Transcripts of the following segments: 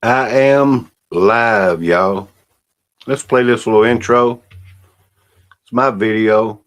I am live, y'all. Let's play this little intro. It's my video.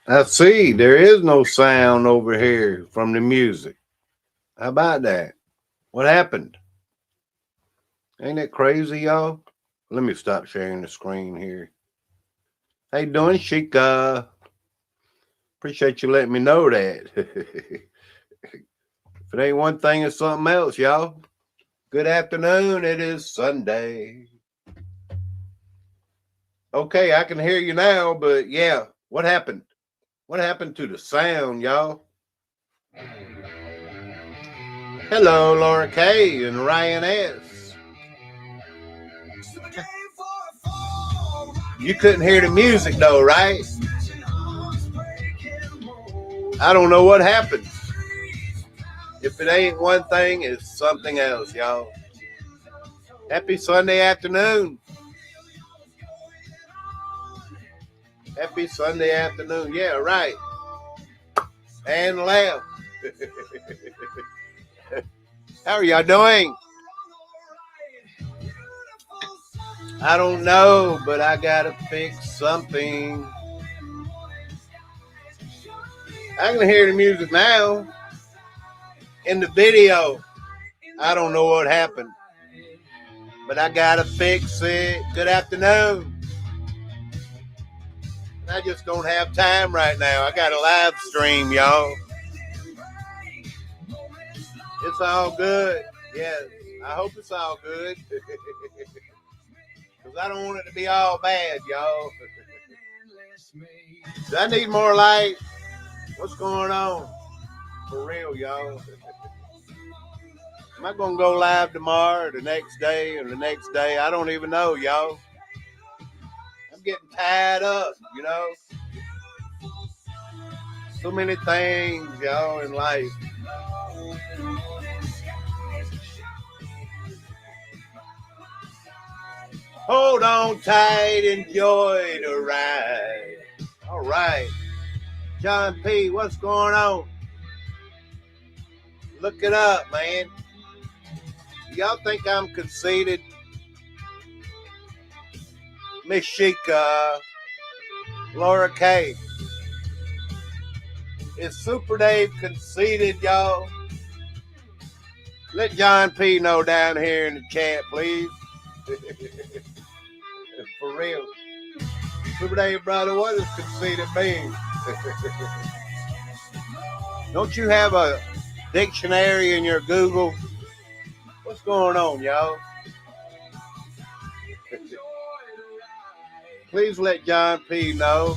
I see there is no sound over here from the music. How about that? What happened? Ain't that crazy, y'all? Let me stop sharing the screen here. How you doing, Chica? Appreciate you letting me know that. If it ain't one thing, it's something else, y'all. Good afternoon. It is Sunday. Okay, I can hear you now, but yeah, what happened? What happened to the sound, y'all? Hello, Laura K and Ryan S. You couldn't hear the music though, right? I don't know what happened. If it ain't one thing, it's something else, y'all. Happy Sunday afternoon. Happy Sunday afternoon. Yeah, right. And laugh. How are y'all doing? I don't know, but I gotta fix something. I can hear the music now. In the video, I don't know what happened, but I gotta fix it. Good afternoon. I just don't have time right now. I got a live stream, y'all. It's all good. Yes, I hope it's all good. Because I don't want it to be all bad, y'all. Do I need more light? What's going on? For real, y'all. Am I going to go live tomorrow or the next day or the next day? I don't even know, y'all. I'm getting tied up, you know. So many things, y'all, in life. Hold on tight, enjoy the ride. All right. John P., what's going on? Look it up, man. Y'all think I'm conceited? Miss Sheikah, Laura K. Is Super Dave conceited, y'all? Let John P. know down here in the chat, please. For real. Super Dave, brother, what does conceited mean? Don't you have a dictionary in your Google? What's going on, y'all? Please let John P. know.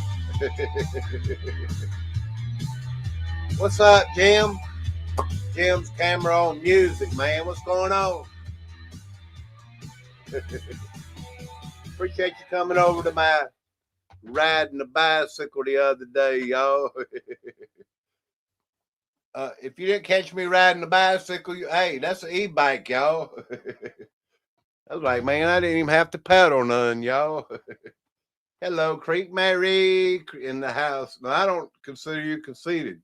What's up, Jim? Jim's camera on music, man. What's going on? Appreciate you coming over to my riding the bicycle the other day, y'all. If you didn't catch me riding the bicycle, hey, that's an e-bike, y'all. I was like, man, I didn't even have to pedal none, y'all. Hello, Creek Mary in the house. No, I don't consider you conceited.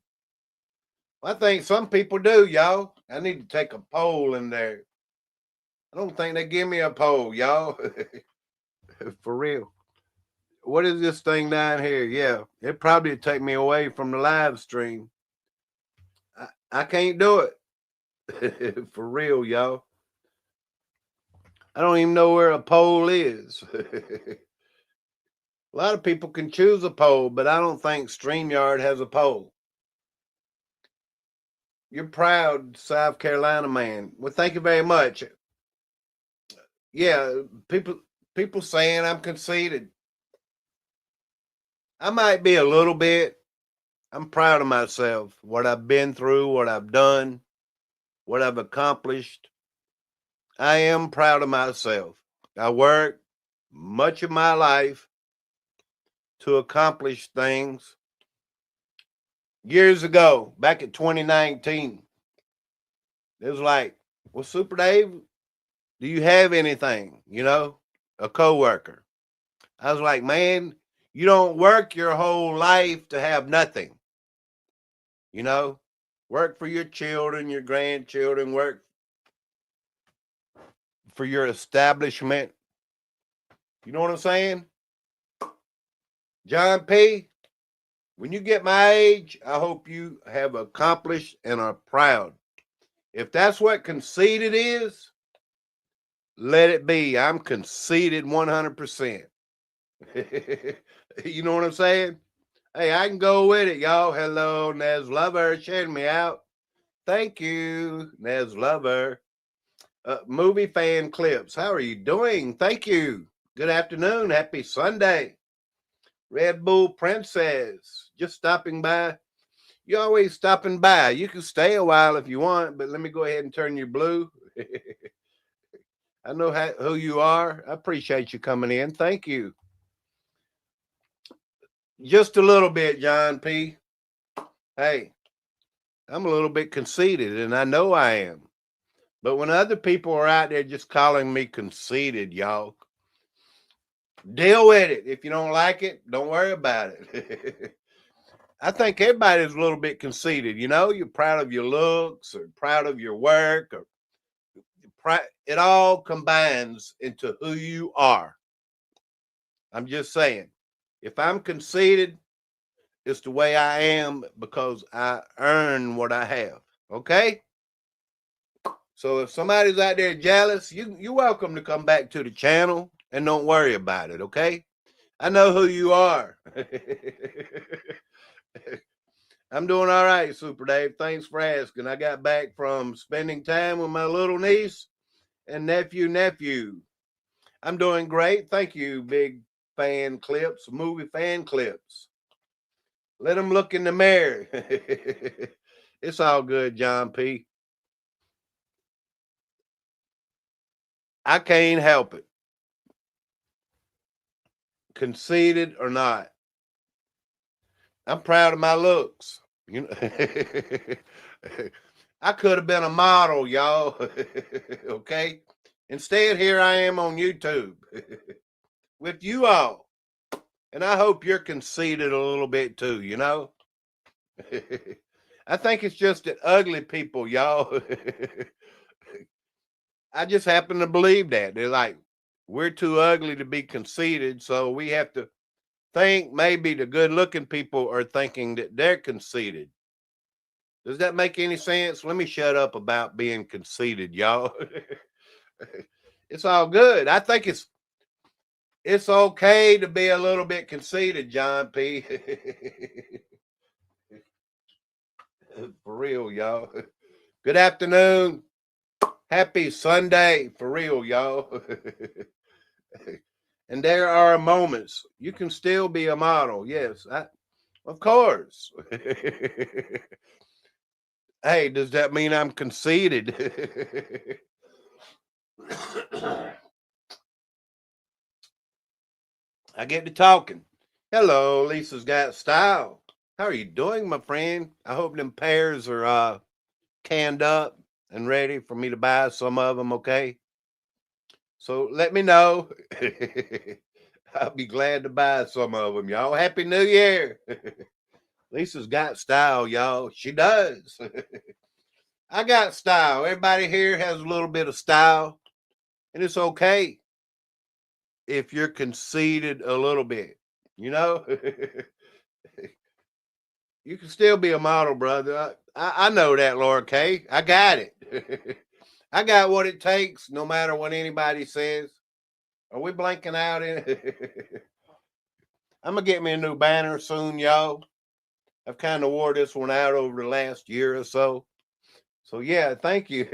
I think some people do, y'all. I need to take a poll in there. I don't think they give me a poll, y'all. For real. What is this thing down here? Yeah, it probably take me away from the live stream. I can't do it. For real, y'all. I don't even know where a poll is. A lot of people can choose a poll, but I don't think StreamYard has a poll. You're proud, South Carolina man. Well, thank you very much. Yeah, people saying I'm conceited. I might be a little bit. I'm proud of myself, what I've been through, what I've done, what I've accomplished. I am proud of myself. I worked much of my life to accomplish things. Years ago, back in 2019, it was like, well, Super Dave, do you have anything? You know, a coworker. I was like, man, you don't work your whole life to have nothing. You know, work for your children, your grandchildren, work for your establishment. You know what I'm saying? John P., when you get my age, I hope you have accomplished and are proud. If that's what conceited is, let it be. I'm conceited 100%. You know what I'm saying? Hey, I can go with it, y'all. Hello, Nez Lover, shouting me out. Thank you, Nez Lover. Movie fan clips. How are you doing? Thank you. Good afternoon. Happy Sunday. Red Bull Princess, just stopping by. You're always stopping by. You can stay a while if you want, but let me go ahead and turn you blue. I know who you are. I appreciate you coming in. Thank you. Just a little bit, John P. Hey, I'm a little bit conceited, and I know I am. But when other people are out there just calling me conceited, y'all, deal with it. If you don't like it, don't worry about it. I think everybody's a little bit conceited. You know, you're proud of your looks or proud of your work, or it all combines into who you are. I'm just saying, if I'm conceited, it's the way I am because I earn what I have. Okay? So if somebody's out there jealous, you're welcome to come back to the channel and don't worry about it. Okay? I know who you are. I'm doing all right, Super Dave. Thanks for asking. I got back from spending time with my little niece and nephew. I'm doing great. Thank you, big fan clips, movie fan clips. Let them look in the mirror. It's all good, John P. I can't help it. Conceited or not. I'm proud of my looks. You know, I could have been a model, y'all. Okay. Instead, here I am on YouTube with you all. And I hope you're conceited a little bit too, you know? I think it's just that ugly people, y'all. I just happen to believe that. They're like, we're too ugly to be conceited, so we have to think maybe the good looking people are thinking that they're conceited. Does that make any sense? Let me shut up about being conceited, y'all. It's all good. I think it's okay to be a little bit conceited, John P. For real, y'all. Good afternoon. Happy Sunday. For real, y'all. And there are moments you can still be a model. Yes, of course. Hey, does that mean I'm conceited? I get to talking. Hello, Lisa's got style. How are you doing, my friend? I hope them pears are canned up and ready for me to buy some of them, okay? So let me know. I'll be glad to buy some of them, y'all. Happy New Year. Lisa's got style, y'all. She does. I got style. Everybody here has a little bit of style, and it's okay if you're conceited a little bit, you know? You can still be a model, brother. I know that, Laura K. I got it. I got what it takes, no matter what anybody says. Are we blanking out in I'm gonna get me a new banner soon, y'all. I've kind of wore this one out over the last year or so. So yeah, thank you.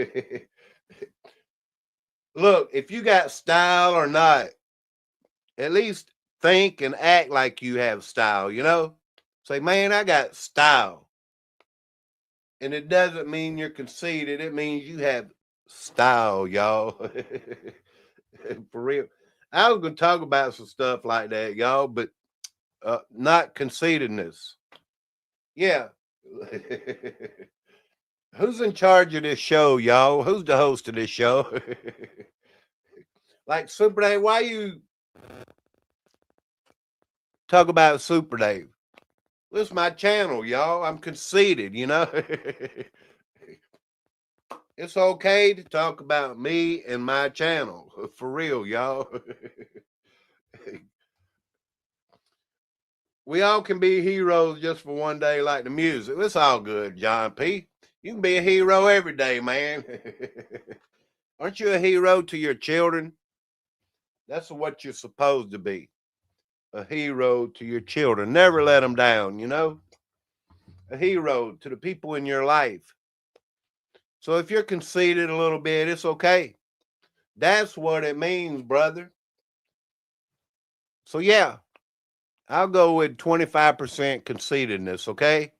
Look, if you got style or not, at least think and act like you have style, you know? Say, man, I got style. And it doesn't mean you're conceited, it means you have style, y'all. For real. I was gonna talk about some stuff like that, y'all, but not conceitedness. Yeah. Who's in charge of this show, y'all? Who's the host of this show? Like Super Dave, why you talk about Super Dave? This is my channel, y'all. I'm conceited, you know. It's okay to talk about me and my channel. For real, y'all. We all can be heroes just for one day, like the music. It's all good, John P. You can be a hero every day, man. Aren't you a hero to your children? That's what you're supposed to be. A hero to your children. Never let them down, you know? A hero to the people in your life. So if you're conceited a little bit, it's okay. That's what it means, brother. So yeah, I'll go with 25% conceitedness, okay?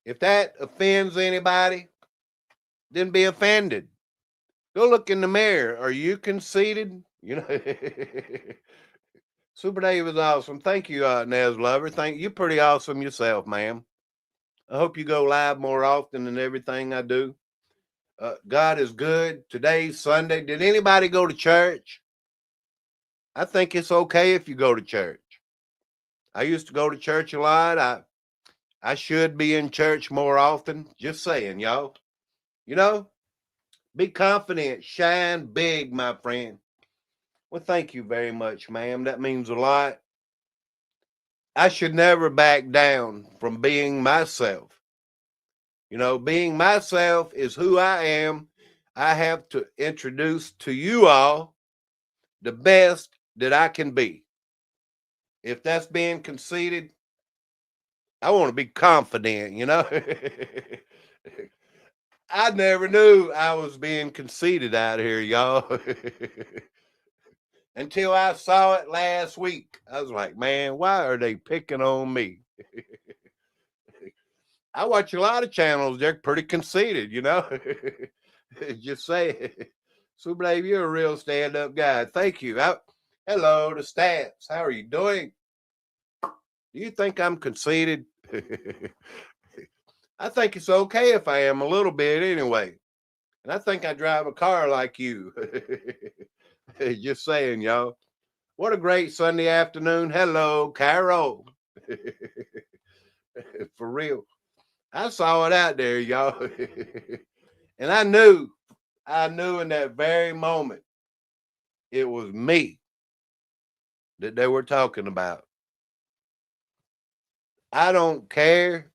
If that offends anybody, then be offended. Go look in the mirror. Are you conceited? You know, Super Dave is awesome. Thank you, Nez Lover. Thank you. Pretty awesome yourself, ma'am. I hope you go live more often than everything I do. God is good. Today's Sunday. Did anybody go to church? I think it's okay if you go to church. I used to go to church a lot. I should be in church more often. Just saying, y'all. You know, be confident, shine big, my friend. Well, thank you very much, ma'am. That means a lot. I should never back down from being myself. You know, being myself is who I am. I have to introduce to you all the best that I can be. If that's being conceited, I want to be confident, you know. I never knew I was being conceited out here, y'all. Until I saw it last week. I was like, man, why are they picking on me? I watch a lot of channels. They're pretty conceited, you know. Just say, Super Dave, you're a real stand-up guy. Thank you. Hello to Stats. How are you doing? Do you think I'm conceited? I think it's okay if I am a little bit anyway. And I think I drive a car like you. Just saying, y'all. What a great Sunday afternoon. Hello, Carol. For real. I saw it out there, y'all. And I knew in that very moment it was me that they were talking about. I don't care.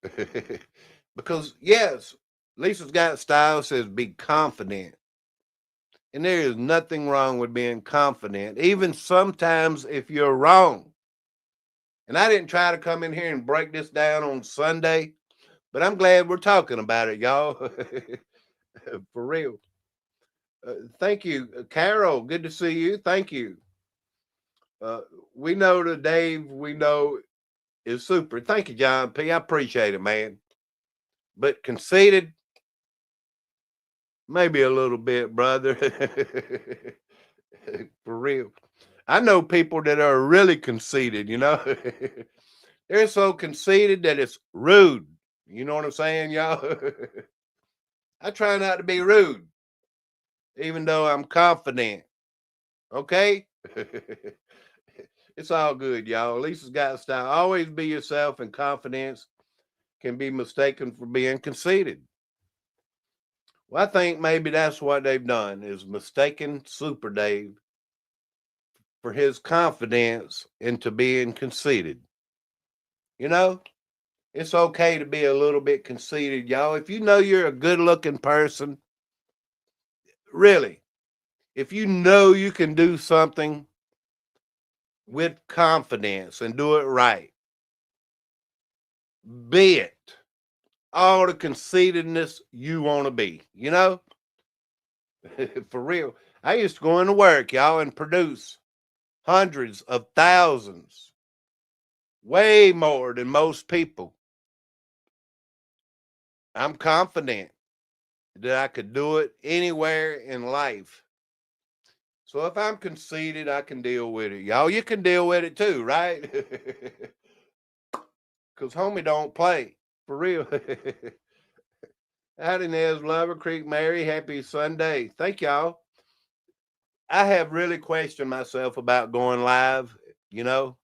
Because, yes, Lisa's Got Style says be confident. And there is nothing wrong with being confident, even sometimes if you're wrong. And I didn't try to come in here and break this down on Sunday, but I'm glad we're talking about it, y'all. For real. Thank you, Carol. Good to see you. Thank you. We know that Dave, we know is super. Thank you, John P. I appreciate it, man. But conceited, maybe a little bit, brother. For real. I know people that are really conceited, you know. They're so conceited that it's rude. You know what I'm saying, y'all? I try not to be rude, even though I'm confident. Okay? It's all good, y'all. Lisa's Got Style. Always be yourself, and confidence can be mistaken for being conceited. Well, I think maybe that's what they've done, is mistaken Super Dave for his confidence into being conceited. You know, it's okay to be a little bit conceited, y'all. If you know you're a good looking person, really, if you know you can do something with confidence and do it right, be it all the conceitedness you want to be, you know? For real. I used to go into work, y'all, and produce hundreds of thousands, way more than most people. I'm confident that I could do it anywhere in life. So if I'm conceited, I can deal with it. Y'all, you can deal with it too, right? Because homie don't play. For real. Howdy, Nez, Lover Creek, Mary. Happy Sunday. Thank y'all. I have really questioned myself about going live, you know?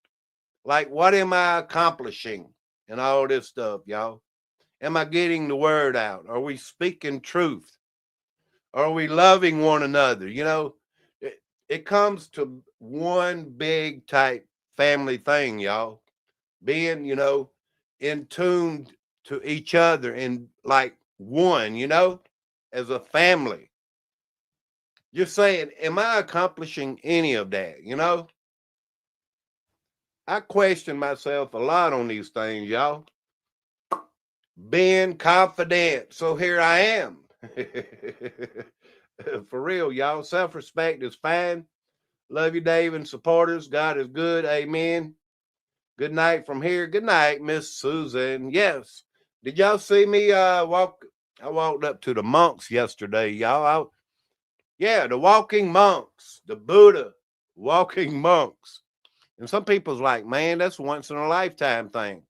Like, what am I accomplishing and all this stuff, y'all? Am I getting the word out? Are we speaking truth? Are we loving one another? You know, it comes to one big type family thing, y'all. Being, you know, in tune to each other and like one, you know, as a family. Just saying, am I accomplishing any of that? You know, I question myself a lot on these things, y'all. Being confident. So here I am. For real, y'all. Self respect is fine. Love you, Dave, and supporters. God is good. Amen. Good night from here. Good night, Miss Susan. Yes. Did y'all see me walk? I walked up to the monks yesterday, y'all. Yeah, the walking monks, the Buddha walking monks. And some people's like, man, that's once in a lifetime thing.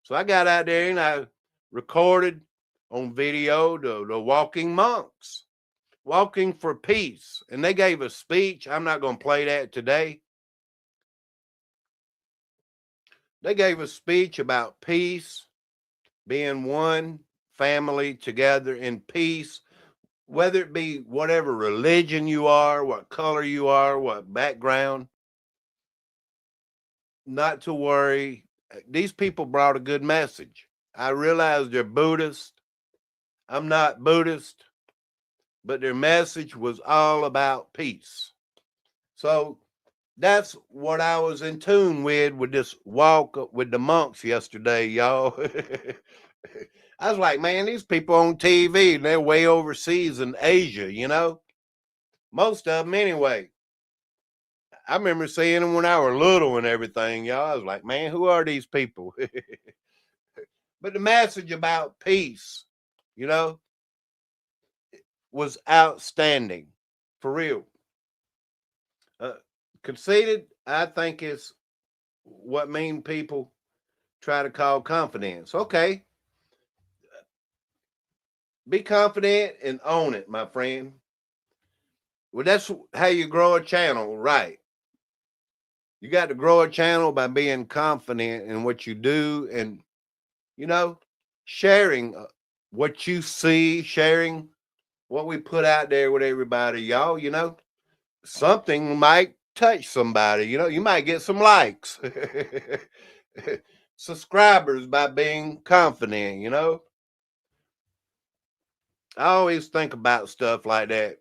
So I got out there and I recorded on video the walking monks, walking for peace. And they gave a speech. I'm not going to play that today. They gave a speech about peace, being one family together in peace, whether it be whatever religion you are, what color you are, what background. Not to worry. These people brought a good message. I realize they're Buddhist. I'm not Buddhist, but their message was all about peace. So That's what I was in tune with this walk with the monks yesterday, y'all. I was like, man, these people on TV, they're way overseas in Asia, you know? Most of them anyway. I remember seeing them when I was little and everything, y'all. I was like, man, who are these people? But the message about peace, you know, was outstanding. For real. Conceited, I think, is what mean people try to call confidence. Okay. Be confident and own it, my friend. Well, that's how you grow a channel, right? You got to grow a channel by being confident in what you do and, you know, sharing what you see, sharing what we put out there with everybody, y'all. You know, something might touch somebody, you know, you might get some likes, subscribers by being confident, you know. I always think about stuff like that.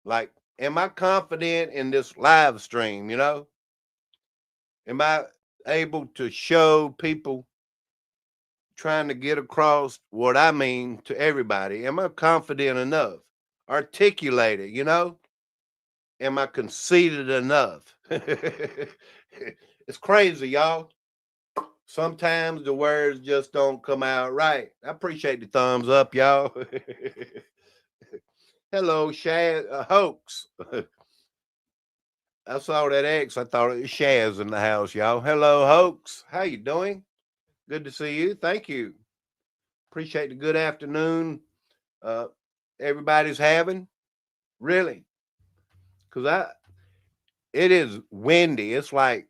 Like, am I confident in this live stream? You know, am I able to show people trying to get across what I mean to everybody? Am I confident enough? Articulate it, you know? Am I conceited enough? It's crazy, y'all. Sometimes the words just don't come out right. I appreciate the thumbs up, y'all. Hello, Shaz Hoax. I saw that X. I thought it was Shaz in the house, y'all. Hello, Hoax. How you doing? Good to see you. Thank you. Appreciate the good afternoon uh, everybody's having. Really, because it is windy. It's like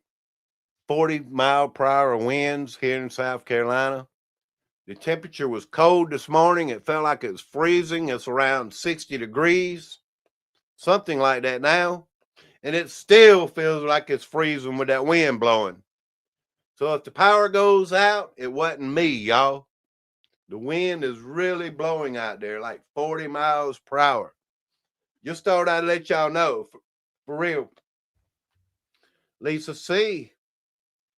40-mile-per-hour winds here in South Carolina. The temperature was cold this morning. It felt like it was freezing. It's around 60 degrees, something like that now. And it still feels like it's freezing with that wind blowing. So if the power goes out, it wasn't me, y'all. The wind is really blowing out there like 40 miles per hour. Just thought I'd let y'all know for real. Lisa C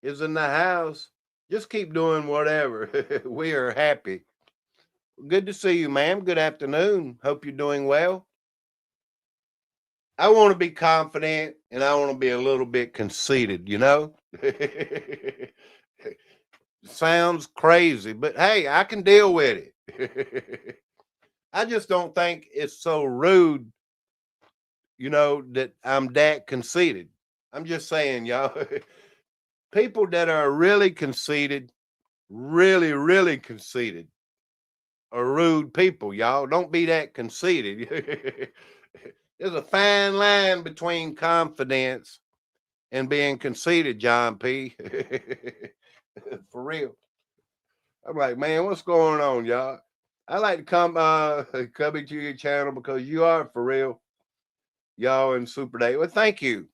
is in the house. Just keep doing whatever. We are happy. Good to see you, ma'am. Good afternoon. Hope you're doing well. I want to be confident and I want to be a little bit conceited, you know? Sounds crazy, but hey, I can deal with it. I just don't think it's so rude, you know, that I'm that conceited. I'm just saying, y'all, people that are really conceited, really, really conceited, are rude people, y'all. Don't be that conceited. There's a fine line between confidence and being conceited, John P. For real. I'm like, man, what's going on, y'all? I like to come coming to your channel because you are for real, y'all in Super Day. Well, thank you.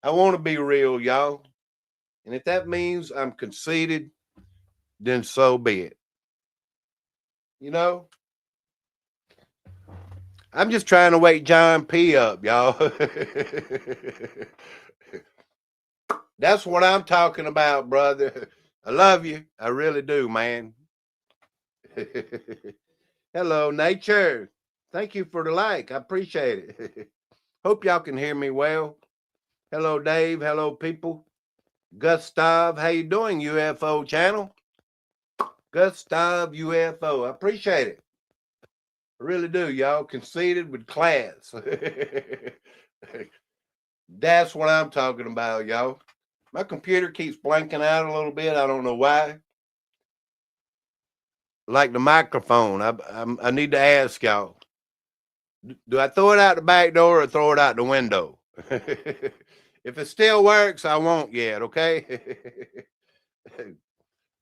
I want to be real, y'all. And if that means I'm conceited, then so be it. You know, I'm just trying to wake John P up, y'all. That's what I'm talking about, brother. I love you. I really do, man. Hello, nature. Thank you for the like. I appreciate it. Hope y'all can hear me well. Hello, Dave. Hello, people. Gustav, how you doing, UFO channel? Gustav UFO. I appreciate it. I really do, y'all. Conceited with class. That's what I'm talking about, y'all. My computer keeps blanking out a little bit. I don't know why. Like the microphone, I need to ask y'all: do I throw it out the back door or throw it out the window? If it still works, I won't yet. Okay.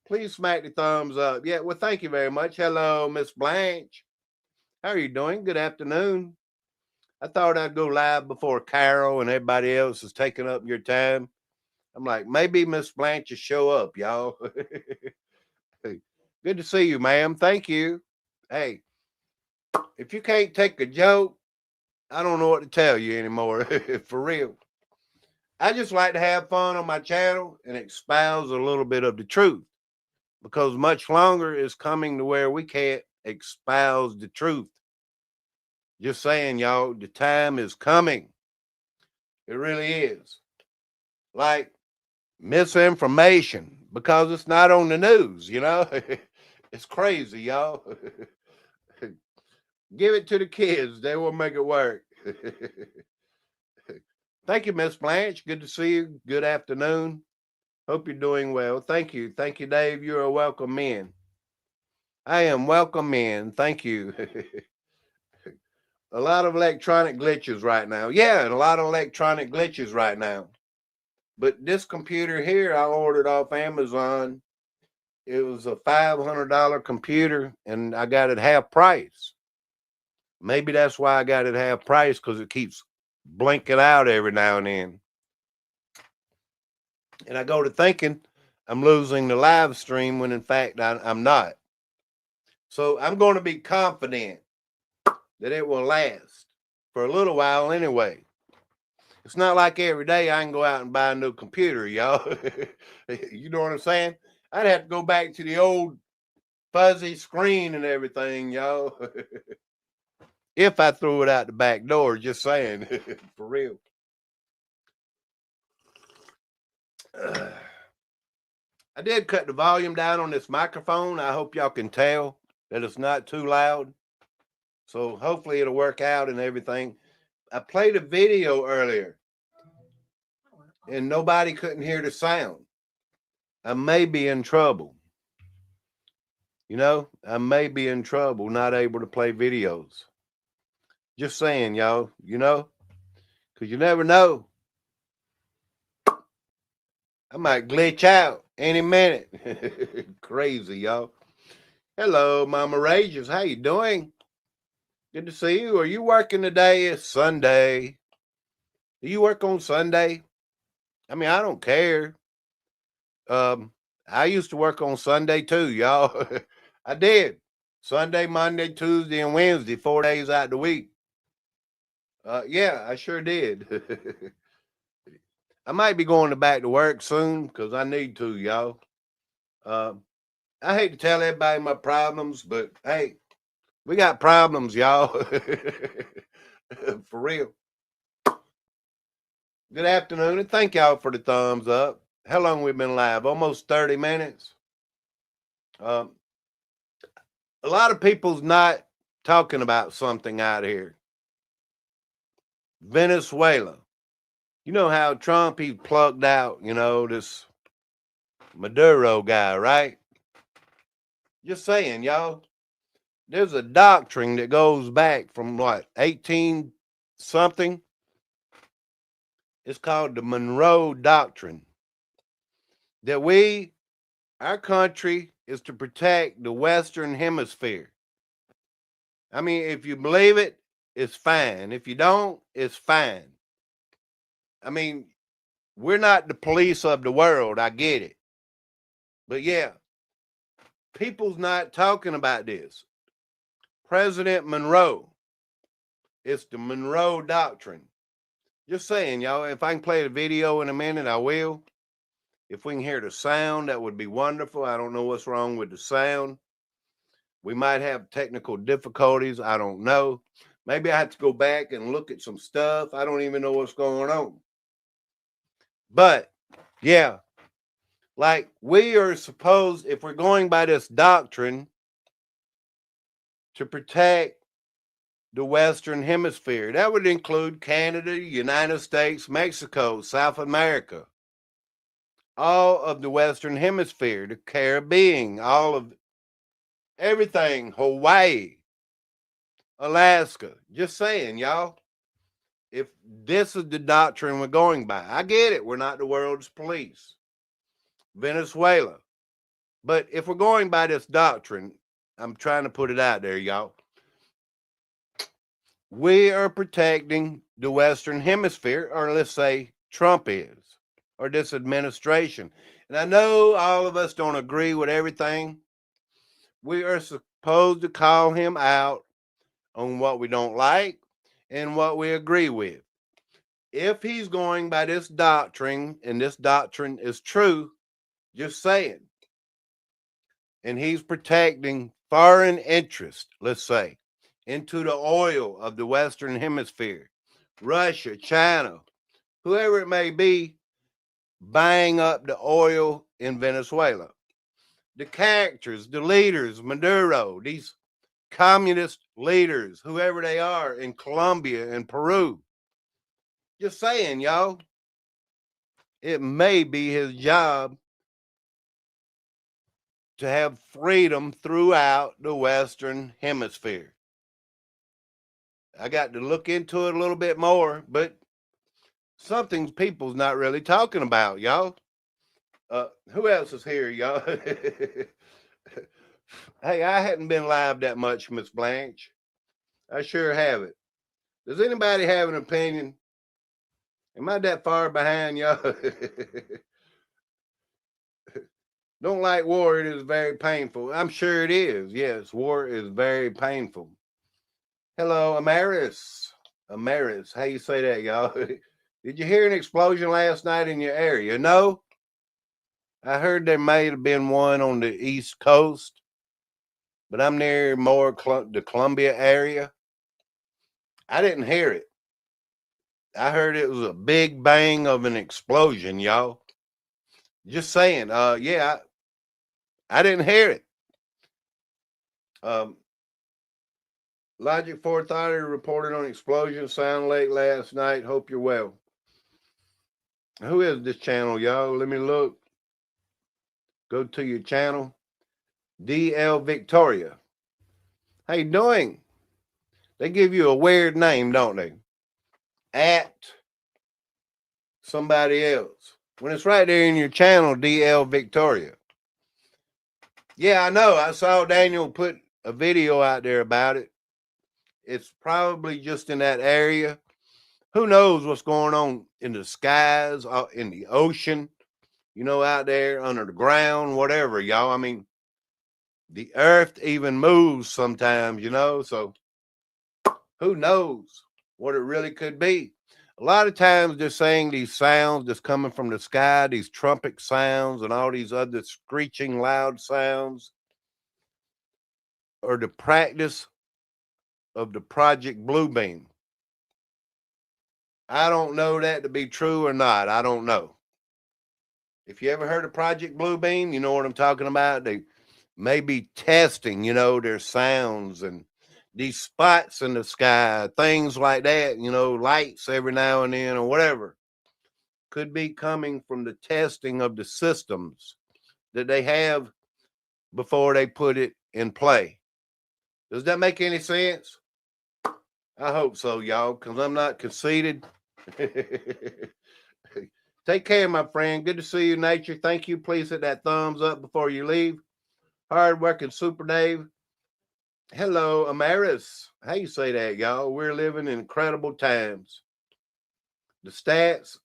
Please smack the thumbs up. Yeah. Well, thank you very much. Hello, Miss Blanche. How are you doing? Good afternoon. I thought I'd go live before Carol and everybody else is taking up your time. I'm like, maybe Miss Blanche will show up, y'all. Good to see you, ma'am. Thank you. Hey, if you can't take a joke, I don't know what to tell you anymore. For real. I just like to have fun on my channel and espouse a little bit of the truth, because much longer is coming to where we can't espouse the truth. Just saying, y'all, the time is coming. It really is. Like misinformation, because it's not on the news, you know? It's crazy, y'all. Give it to the kids. They will make it work. Thank you, Miss Blanche. Good to see you. Good afternoon. Hope you're doing well. Thank you. Thank you, Dave. You're a welcome in. I am welcome in. Thank you. A lot of electronic glitches right now. Yeah, a lot of electronic glitches right now. But this computer here, I ordered off Amazon. It was a $500 computer, and I got it half price. Maybe that's why I got it half price, because it keeps blinking out every now and then. And I go to thinking I'm losing the live stream when in fact I'm not. So I'm going to be confident that it will last for a little while anyway. It's not like every day I can go out and buy a new computer, y'all. You know what I'm saying? I'd have to go back to the old fuzzy screen and everything, y'all. If I threw it out the back door, just saying. For real. I did cut the volume down on this microphone. I hope y'all can tell that it's not too loud. So hopefully it'll work out and everything. I played a video earlier and nobody couldn't hear the sound. I may be in trouble. You know, I may be in trouble, not able to play videos. Just saying, y'all, you know, because you never know. I might glitch out any minute. Crazy, y'all. Hello, Mama Rages. How you doing? Good to see you. Are you working today? It's Sunday. Do you work on Sunday? I mean, I don't care. I used to work on Sunday too, y'all. I did. Sunday, Monday, Tuesday, and Wednesday, 4 days out of the week. Yeah, I sure did. I might be going back to work soon because I need to, y'all. I hate to tell everybody my problems, but hey, we got problems, y'all. For real. Good afternoon, and thank y'all for the thumbs up. How long we been live? Almost 30 minutes. A lot of people's not talking about something out here. Venezuela. You know how Trump, he plugged out, you know, this Maduro guy, right? Just saying, y'all. There's a doctrine that goes back from what, 18 something? It's called the Monroe Doctrine. That our country is to protect the Western Hemisphere. I mean, if you believe it, it's fine. If you don't, it's fine. I mean, we're not the police of the world. I get it. But yeah, people's not talking about this. President Monroe, it's the Monroe Doctrine. Just saying, y'all, if I can play the video in a minute, I will. If we can hear the sound, that would be wonderful. I don't know what's wrong with the sound. We might have technical difficulties. I don't know. Maybe I have to go back and look at some stuff. I don't even know what's going on. But yeah, like we are supposed, if we're going by this doctrine, to protect the Western Hemisphere. That would include Canada, United States, Mexico, South America, all of the Western Hemisphere, the Caribbean, all of everything, Hawaii, Alaska. Just saying, y'all, if this is the doctrine we're going by, I get it. We're not the world's police. Venezuela. But if we're going by this doctrine, I'm trying to put it out there, y'all. We are protecting the Western Hemisphere, or let's say Trump is, or this administration. And I know all of us don't agree with everything. We are supposed to call him out on what we don't like and what we agree with. if he's going by this doctrine, and this doctrine is true, just saying, and he's protecting foreign interest, let's say, into the oil of the Western Hemisphere, Russia, China, whoever it may be, buying up the oil in Venezuela. The characters, the leaders, Maduro, these communist leaders, whoever they are in Colombia and Peru. Just saying, y'all, it may be his job to have freedom throughout the Western Hemisphere. I got to look into it a little bit more, but something people's not really talking about, y'all. Who else is here, y'all? Hey, I hadn't been live that much, Miss Blanche. I sure haven't. Does anybody have an opinion? Am I that far behind, y'all? Don't like war. It is very painful. I'm sure it is. Yes, war is very painful. Hello, Amaris. Amaris. How you say that, y'all? Did you hear an explosion last night in your area? No? I heard there may have been one on the East Coast, but I'm near more the Columbia area. I didn't hear it. I heard it was a big bang of an explosion, y'all. Just saying. Yeah, I didn't hear it. Logic 4 Authority reported on explosion sound late last night. Hope you're well. Who is this channel, y'all? Let me look. Go to your channel. DL Victoria. How you doing? They give you a weird name, don't they? At somebody else. When it's right there in your channel, DL Victoria. Yeah, I know. I saw Daniel put a video out there about it. It's probably just in that area. Who knows what's going on in the skies, in the ocean, out there under the ground, whatever, y'all. I mean, the earth even moves sometimes, so who knows what it really could be. A lot of times they're saying these sounds that's coming from the sky, these trumpet sounds and all these other screeching loud sounds, are the practice of the Project Bluebeam. I don't know that to be true or not. I don't know. If you ever heard of Project Bluebeam, you know what I'm talking about. They may be testing, their sounds and these spots in the sky, things like that, lights every now and then or whatever, could be coming from the testing of the systems that they have before they put it in play. Does that make any sense? I hope so, y'all, because I'm not conceited. Take care, my friend. Good to see you, Nature. Thank you. Please hit that thumbs up before you leave. Hard-working Super Dave. Hello, Amaris. How you say that, y'all? We're living in incredible times. The stats,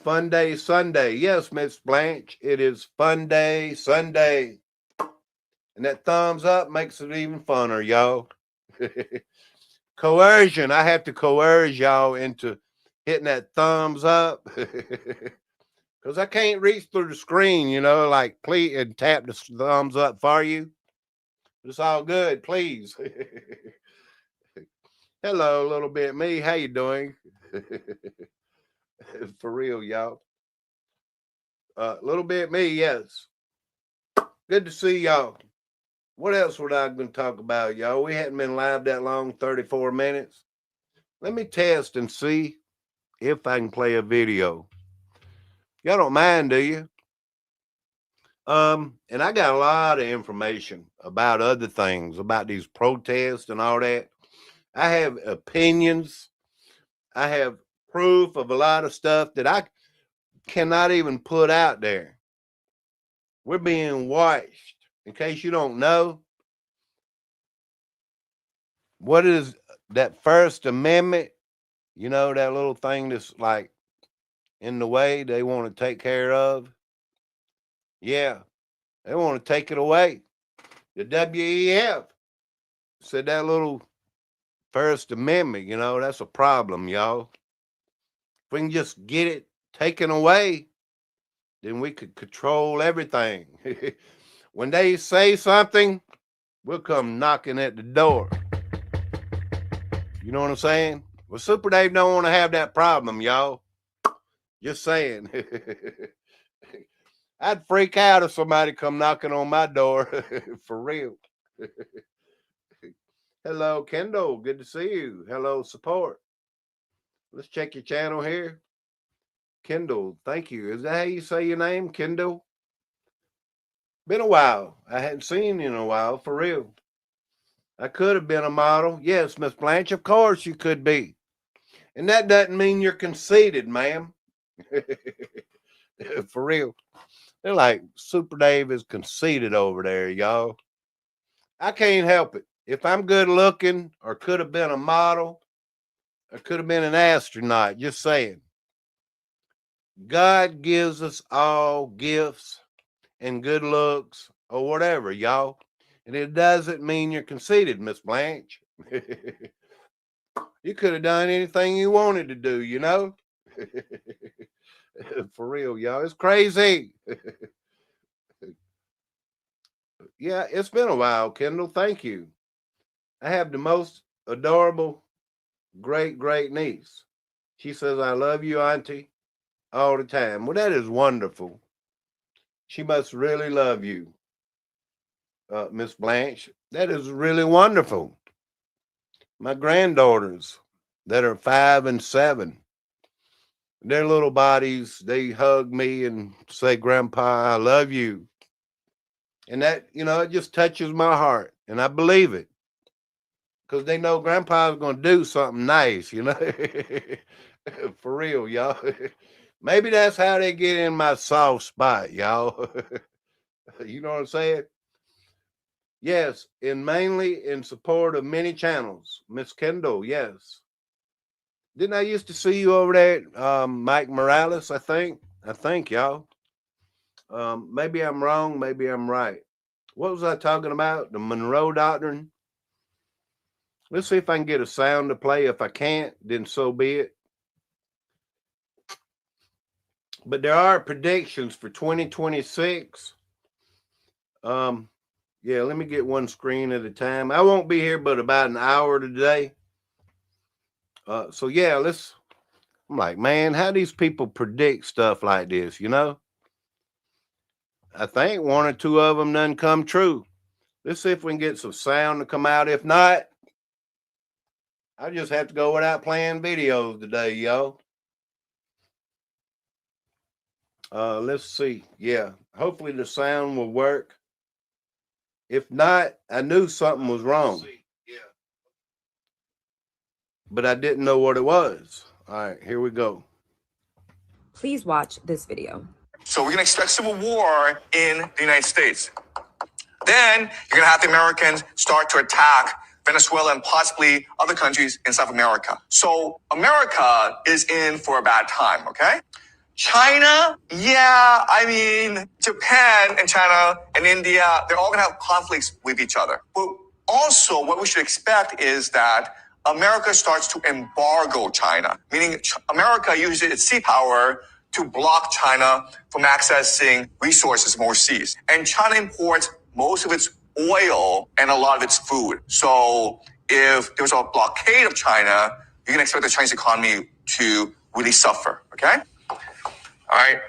Fun Day Sunday. Yes, Miss Blanche, it is Fun Day Sunday. And that thumbs up makes it even funner, y'all. Coercion. I have to coerce y'all into hitting that thumbs up. Because I can't reach through the screen, like please, and tap the thumbs up for you. It's all good, please. Hello, little bit me. How you doing? For real, y'all. Little bit me, yes. Good to see y'all. What else would I going to talk about, y'all? We hadn't been live that long, 34 minutes. Let me test and see if I can play a video. Y'all don't mind, do you? And I got a lot of information about other things, about these protests and all that. I have opinions. I have proof of a lot of stuff that I cannot even put out there. We're being watched. In case you don't know, what is that First Amendment? That little thing that's like in the way they want to take care of. Yeah, they want to take it away. The WEF said that little First Amendment, that's a problem, y'all. If we can just get it taken away, then we could control everything. When they say something, we'll come knocking at the door. You know what I'm saying? Well, Super Dave don't want to have that problem, y'all. Just saying. I'd freak out if somebody come knocking on my door. For real. Hello, Kendall. Good to see you. Hello, support. Let's check your channel here. Kendall, thank you. Is that how you say your name, Kendall? Been a while. I hadn't seen you in a while, for real. I could have been a model. Yes, Miss Blanche, of course you could be. And that doesn't mean you're conceited, ma'am. For real. They're like, Super Dave is conceited over there, y'all. I can't help it. If I'm good looking or could have been a model or could have been an astronaut, just saying. God gives us all gifts and good looks or whatever, y'all. And it doesn't mean you're conceited, Miss Blanche. You could have done anything you wanted to do, you know? For real, y'all. It's crazy. Yeah, it's been a while, Kendall. Thank you. I have the most adorable, great niece. She says, I love you, Auntie, all the time. Well, that is wonderful. She must really love you, Miss Blanche. That is really wonderful. My granddaughters that are 5 and 7, their little bodies, they hug me and say, Grandpa, I love you. And that, you know, it just touches my heart. And I believe it. Because they know Grandpa's going to do something nice, you know. For real, y'all. Maybe that's how they get in my soft spot, y'all. You know what I'm saying? Yes, and mainly in support of many channels. Miss Kendall, yes. Didn't I used to see you over there at Mike Morales, I think? Y'all. Maybe I'm wrong, maybe I'm right. What was I talking about? The Monroe Doctrine? Let's see if I can get a sound to play. If I can't, then so be it. But there are predictions for 2026. Yeah, let me get one screen at a time. I won't be here but about an hour today. So yeah, I'm like, man, how these people predict stuff like this, you know? I think 1 or 2 of them done come true. Let's see if we can get some sound to come out. If not, I just have to go without playing videos today, y'all. Let's see. Yeah, hopefully the sound will work. If not, I knew something was wrong. But I didn't know what it was. All right, here we go. Please watch this video. So we're going to expect civil war in the United States. Then you're going to have the Americans start to attack Venezuela and possibly other countries in South America. So America is in for a bad time, okay? China, yeah, I mean, Japan and China and India, they're all going to have conflicts with each other. But also what we should expect is that America starts to embargo China, meaning America uses its sea power to block China from accessing resources from overseas. And China imports most of its oil and a lot of its food. So if there's a blockade of China, you can expect the Chinese economy to really suffer, okay? All right.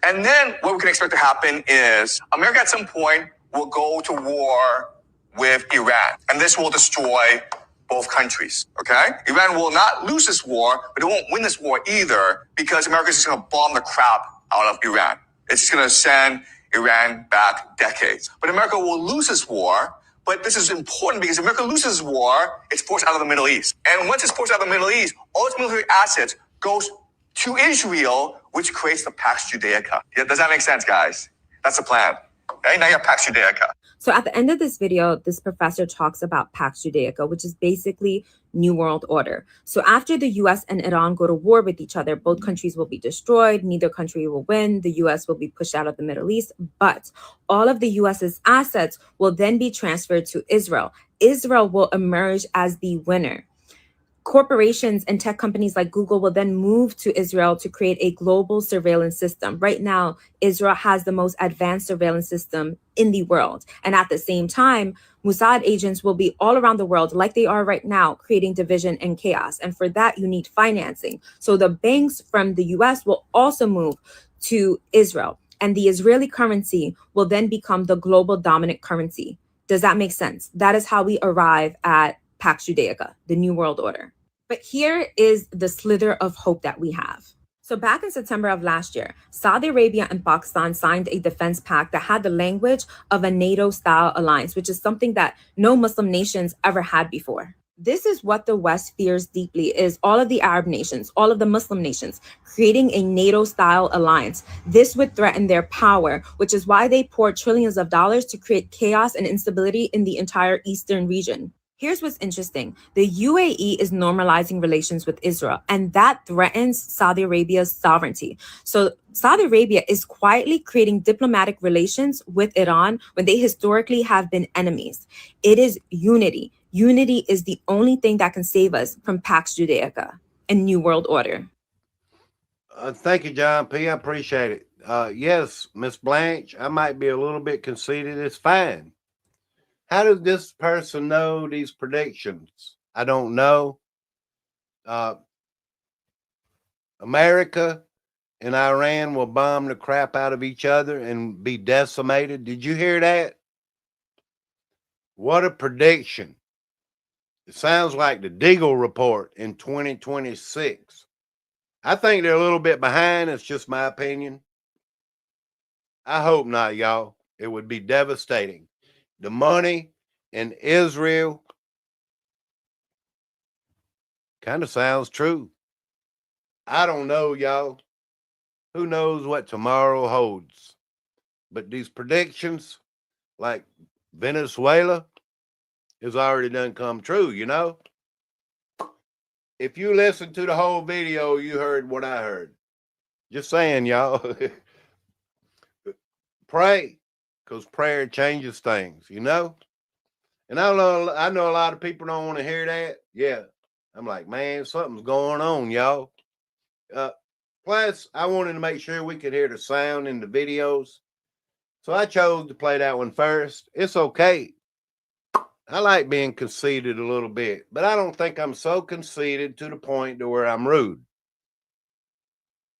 And then what we can expect to happen is America at some point will go to war with Iran, and this will destroy both countries, okay? Iran will not lose this war, but it won't win this war either because America is just going to bomb the crap out of Iran. It's just going to send Iran back decades. But America will lose this war, but this is important because if America loses this war, it's forced out of the Middle East. And once it's forced out of the Middle East, all its military assets goes to Israel, which creates the Pax Judaica. Yeah, does that make sense, guys? That's the plan. Okay, now you have Pax Judaica. So at the end of this video, this professor talks about Pax Judaica, which is basically New World Order. So after the US and Iran go to war with each other, both countries will be destroyed. Neither country will win. The US will be pushed out of the Middle East, but all of the US's assets will then be transferred to Israel. Israel will emerge as the winner. corporations and tech companies like Google will then move to Israel to create a global surveillance system. Right now, Israel has the most advanced surveillance system in the world. And at the same time, Mossad agents will be all around the world, like they are right now, creating division and chaos. And for that, you need financing. So the banks from the US will also move to Israel. And the Israeli currency will then become the global dominant currency. Does that make sense? That is how we arrive at Pax Judaica, the New World Order. But here is the slither of hope that we have. So back in September of last year, Saudi Arabia and Pakistan signed a defense pact that had the language of a NATO-style alliance, which is something that no Muslim nations ever had before. This is what the West fears deeply, is all of the Arab nations, all of the Muslim nations, creating a NATO-style alliance. This would threaten their power, which is why they poured trillions of dollars to create chaos and instability in the entire Eastern region. Here's what's interesting. The UAE is normalizing relations with Israel, and that threatens Saudi Arabia's sovereignty. So Saudi Arabia is quietly creating diplomatic relations with Iran when they historically have been enemies. It is unity. Unity is the only thing that can save us from Pax Judaica and New World Order. Thank you, John P. I appreciate it. Yes, Miss Blanche, I might be a little bit conceited. It's fine. How does this person know these predictions? I don't know. America and Iran will bomb the crap out of each other and be decimated. Did you hear that? What a prediction. It sounds like the Deagle report in 2026. I think they're a little bit behind. It's just my opinion. I hope not, y'all. It would be devastating. The money in Israel kind of sounds true. I don't know, y'all. Who knows what tomorrow holds? But these predictions, like Venezuela, has already done come true, you know? If you listen to the whole video, you heard what I heard. Just saying, y'all. Pray, because prayer changes things, you know? And I know a lot of people don't want to hear that. Yeah. I'm like, man, something's going on, y'all. Plus, I wanted to make sure we could hear the sound in the videos. So I chose to play that one first. It's okay. I like being conceited a little bit, but I don't think I'm so conceited to the point to where I'm rude.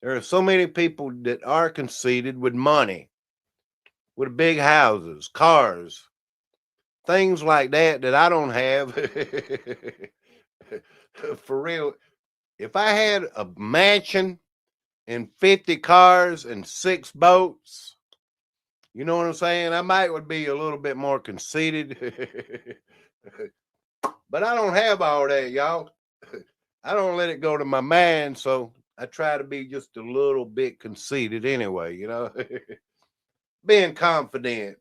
There are so many people that are conceited with money, with big houses, cars, things like that I don't have. For real. If I had a mansion and 50 cars and 6 boats, you know what I'm saying? I would be a little bit more conceited. But I don't have all that, y'all. I don't let it go to my mind, so I try to be just a little bit conceited anyway, you know? Being confident.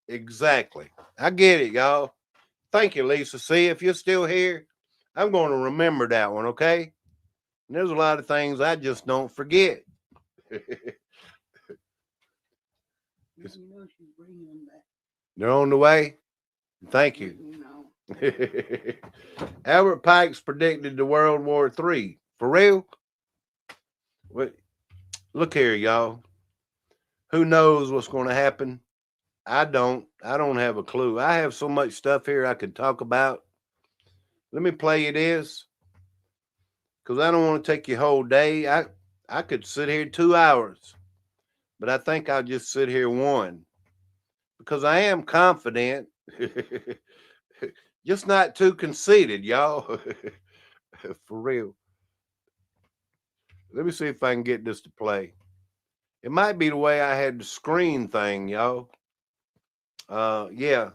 Exactly. I get it, y'all. Thank you, Lisa. See, if you're still here, I'm going to remember that one, okay? And there's a lot of things I just don't forget. They're on the way. Thank you. Albert Pike's predicted the World War III. For real? What? Look here, y'all. Who knows what's going to happen? I don't have a clue. I have so much stuff here I could talk about. Let me play you this, because I don't want to take your whole day. I could sit here 2 hours, but I think I'll just sit here 1, because I am confident. Just not too conceited, y'all. For real. Let me see if I can get this to play. It might be the way I had the screen thing, y'all. Yeah.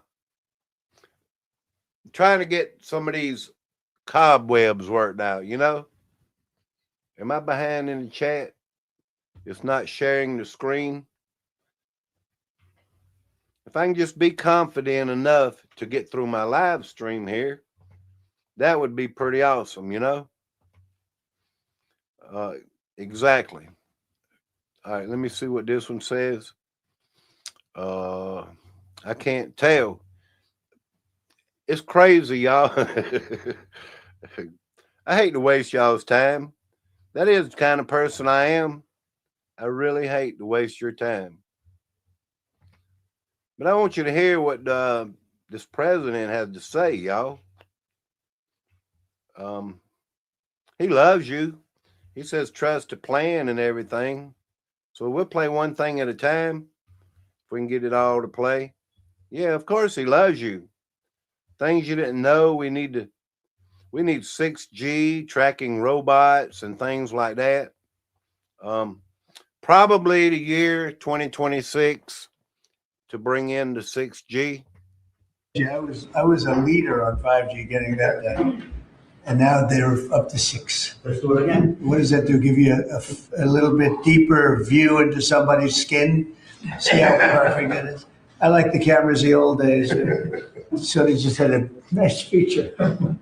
I'm trying to get some of these cobwebs worked out, you know? Am I behind in the chat? It's not sharing the screen. If I can just be confident enough to get through my live stream here, that would be pretty awesome, you know? Exactly. All right, let me see what this one says. I can't tell. It's crazy, y'all. I hate to waste y'all's time. That is the kind of person I am. I really hate to waste your time. But I want you to hear what this president has to say, y'all. He loves you. He says trust the plan and everything. So we'll play one thing at a time. If we can get it all to play. Yeah, of course he loves you. Things you didn't know, we need 6G tracking robots and things like that. Probably the year 2026 to bring in the 6G. Yeah, I was a leader on 5G getting that done. And now they're up to 6. Let's do it again. What does that do? Give you a little bit deeper view into somebody's skin? See how perfect it is? I like the cameras the old days. So they just had a nice feature.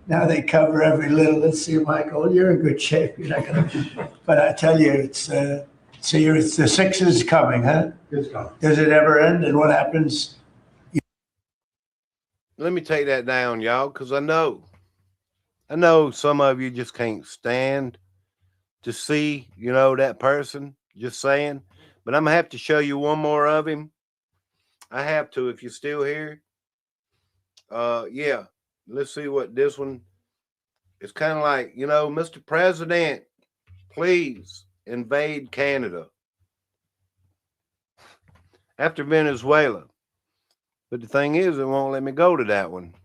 Now they cover every little. Let's see, Michael, you're in good shape. You're not gonna. But I tell you, it's the 6 is coming, huh? It's coming. Does it ever end? And what happens? Let me take that down, y'all, because I know some of you just can't stand to see, that person. Just saying. But I'm going to have to show you one more of him. I have to, if you're still here. Yeah. Let's see what this one is kind of like. Mr. President, please invade Canada after Venezuela. But the thing is, it won't let me go to that one.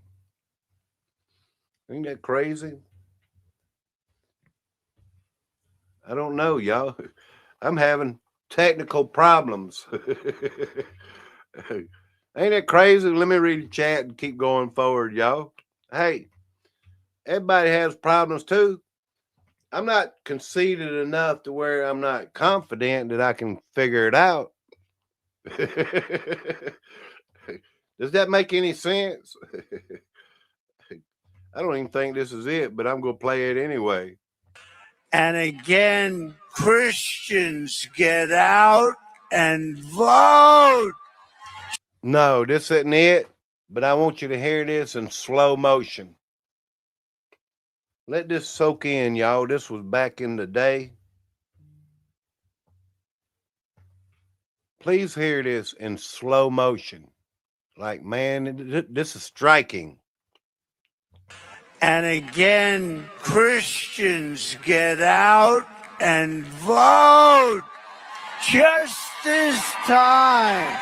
Ain't that crazy? I don't know, y'all. I'm having technical problems. Ain't that crazy? Let me read the chat and keep going forward, y'all. Hey, everybody has problems too. I'm not conceited enough to where I'm not confident that I can figure it out. Does that make any sense? I don't even think this is it, but I'm going to play it anyway. And again, Christians, get out and vote. No, this isn't it, but I want you to hear this in slow motion. Let this soak in, y'all. This was back in the day. Please hear this in slow motion. Like, man, this is striking. And again, Christians, get out and vote. Just this time.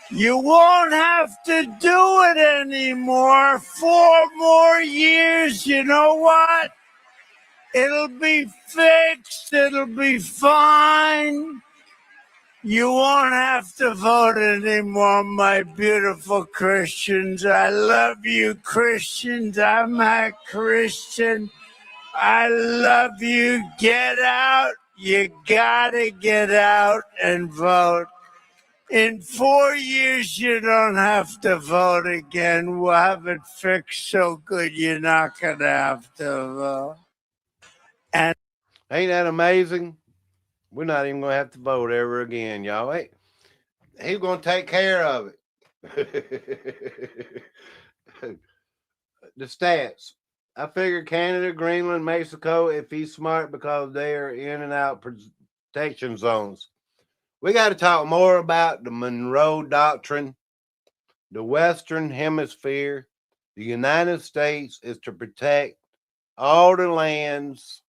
You won't have to do it anymore. 4 more years, you know what? It'll be fixed. It'll be fine. You won't have to vote anymore, my beautiful Christians. I love you, Christians. I'm a Christian. I love you. Get out. You gotta get out and vote. In 4 years, you don't have to vote again. We'll have it fixed so good you're not going to have to vote. And ain't that amazing? We're not even going to have to vote ever again, y'all. Hey, he's going to take care of it. The stats. I figure Canada, Greenland, Mexico, if he's smart, because they are in and out protection zones. We got to talk more about the Monroe Doctrine. The Western Hemisphere, the United States is to protect all the lands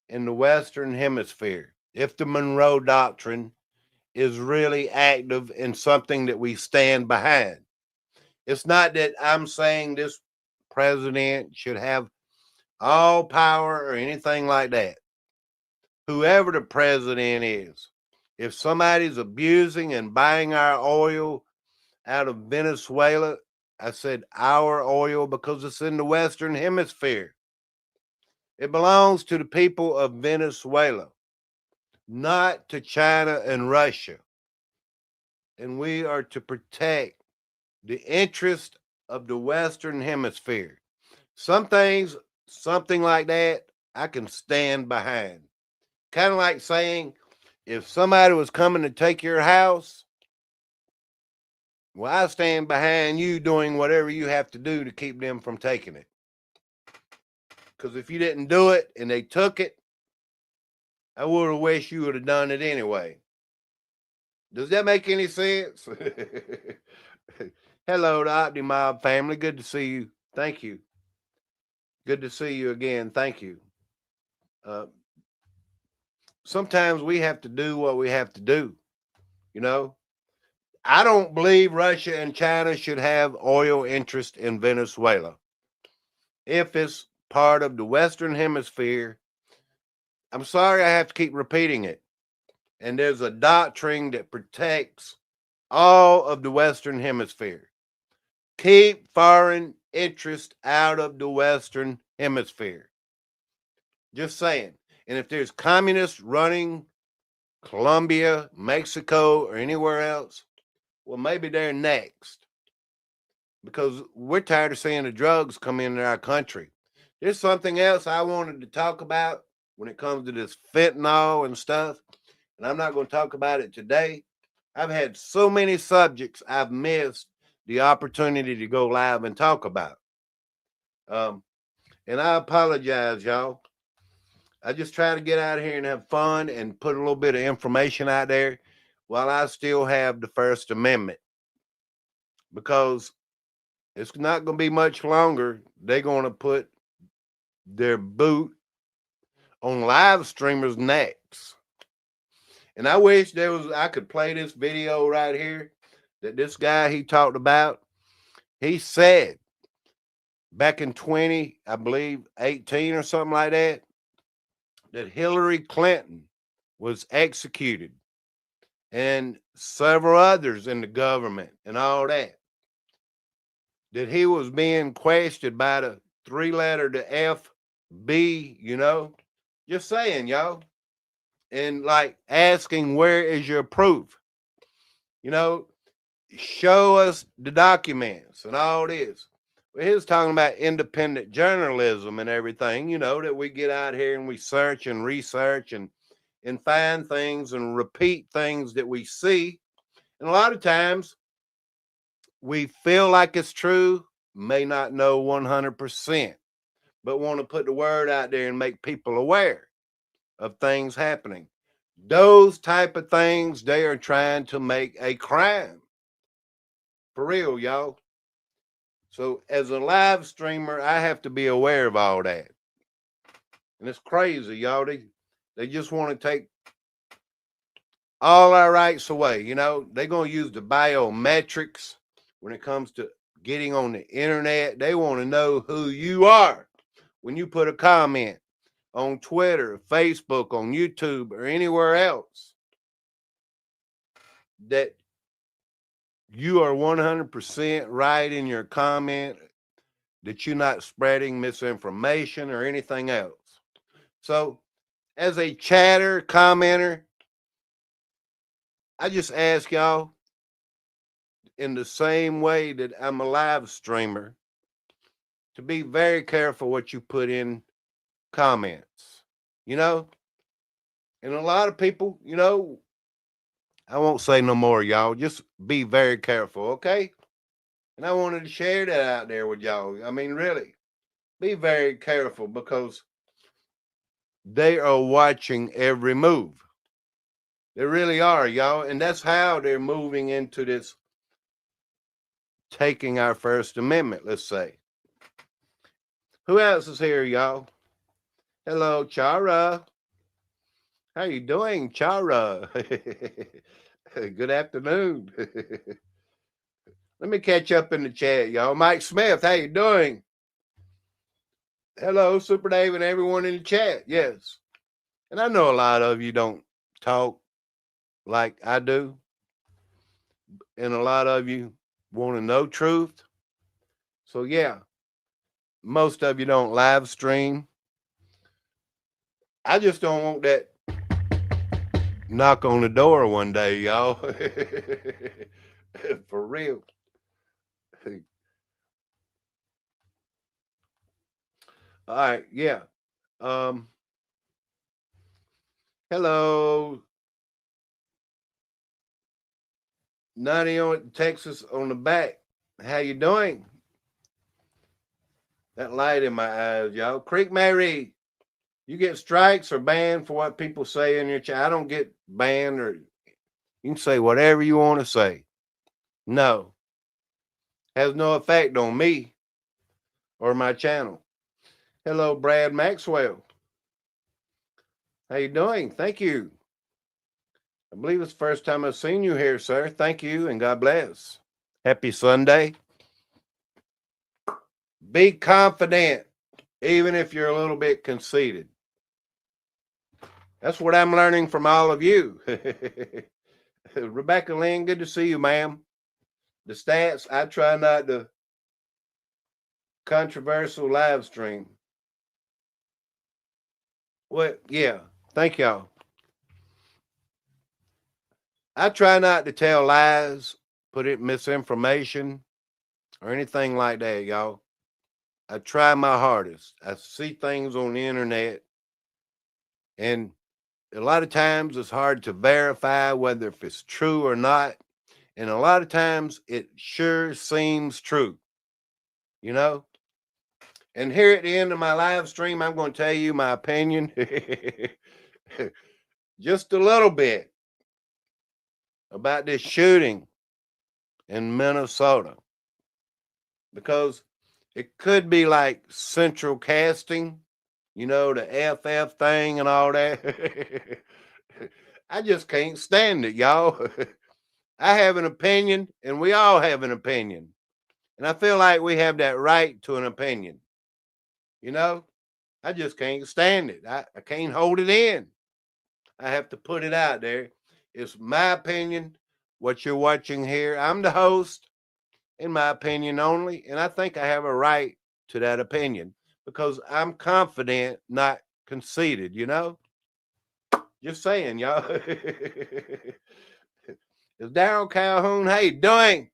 in the Western Hemisphere. If the Monroe Doctrine is really active and something that we stand behind. It's not that I'm saying this president should have all power or anything like that. Whoever the president is, if somebody's abusing and buying our oil out of Venezuela, I said our oil because it's in the Western Hemisphere. It belongs to the people of Venezuela, not to China and Russia. And we are to protect the interest of the Western Hemisphere. Some things, something like that, I can stand behind. Kind of like saying, if somebody was coming to take your house, Well, I stand behind you doing whatever you have to do to keep them from taking it. Because if you didn't do it and they took it, I would have wished you would have done it anyway. Does that make any sense? Hello to OptiMob family. Good to see you. Thank you. Good to see you again. Thank you. Sometimes we have to do what we have to do. You know, I don't believe Russia and China should have oil interest in Venezuela. If it's part of the Western Hemisphere, I'm sorry I have to keep repeating it. And there's a doctrine that protects all of the Western Hemisphere. Keep foreign interest out of the Western Hemisphere. Just saying. And if there's communists running Colombia, Mexico, or anywhere else, well, maybe they're next. Because we're tired of seeing the drugs come into our country. There's something else I wanted to talk about when it comes to this fentanyl and stuff. And I'm not going to talk about it today. I've had so many subjects I've missed the opportunity to go live and talk about. And I apologize, y'all. I just try to get out here and have fun and put a little bit of information out there while I still have the First Amendment. Because it's not going to be much longer. They're going to put their boot on live streamers' necks. And I wish I could play this video right here that this guy he talked about. He said back in 20, I believe 18 or something like that Hillary Clinton was executed and several others in the government and all that. That he was being questioned by the 3-letter, the FB, you know, just saying, y'all. And like asking, where is your proof? You know, show us the documents and all this. Well, he was talking about independent journalism and everything, you know, that we get out here and we search and research and find things and repeat things that we see. And a lot of times we feel like it's true, may not know 100%, but want to put the word out there and make people aware of things happening. Those type of things, they are trying to make a crime. For real, y'all. So as a live streamer, I have to be aware of all that. And it's crazy, y'all. They just want to take all our rights away. You know, they're going to use the biometrics when it comes to getting on the internet. They want to know who you are when you put a comment on Twitter, Facebook, on YouTube, or anywhere else that you are 100% right in your comment, that you're not spreading misinformation or anything else. So as a chatter, commenter, I just ask y'all, in the same way that I'm a live streamer, to be very careful what you put in comments, you know? And a lot of people, you know, I won't say no more, y'all. Just be very careful, okay? And I wanted to share that out there with y'all. I mean, really, be very careful because they are watching every move. They really are, y'all. And that's how they're moving into this, taking our First Amendment, let's say. Who else is here, y'all? Hello, Chara. How you doing, Chara? Good afternoon. Let me catch up in the chat, y'all. Mike Smith, how you doing? Hello, Super Dave and everyone in the chat. Yes. And I know a lot of you don't talk like I do. And a lot of you want to know truth. So, yeah, most of you don't live stream. I just don't want that knock on the door one day, y'all. For real. All right, yeah. Hello. Nutty on Texas on the back. How you doing? That light in my eyes, y'all. Creek Mary, you get strikes or banned for what people say in your chat. I don't get banned, or you can say whatever you want to say. No, has no effect on me or my channel. Hello, Brad Maxwell. How you doing? Thank you. I believe it's the first time I've seen you here, sir. Thank you, and God bless. Happy Sunday. Be confident, even if you're a little bit conceited. That's what I'm learning from all of you. Rebecca Lynn, good to see you, ma'am. The stats, I try not to controversial live stream. What? Yeah, thank y'all. I try not to tell lies, put it misinformation, or anything like that, y'all. I try my hardest. I see things on the internet, and a lot of times it's hard to verify whether if it's true or not. And a lot of times it sure seems true, you know? And here at the end of my live stream, I'm going to tell you my opinion just a little bit about this shooting in Minnesota, because it could be like central casting, you know, the FF thing and all that. I just can't stand it, y'all. I have an opinion, and we all have an opinion. And I feel like we have that right to an opinion. You know, I just can't stand it. I can't hold it in. I have to put it out there. It's my opinion, what you're watching here. I'm the host, in my opinion only. And I think I have a right to that opinion because I'm confident, not conceited, you know? Just saying, y'all. Is Daryl Calhoun? How you doing?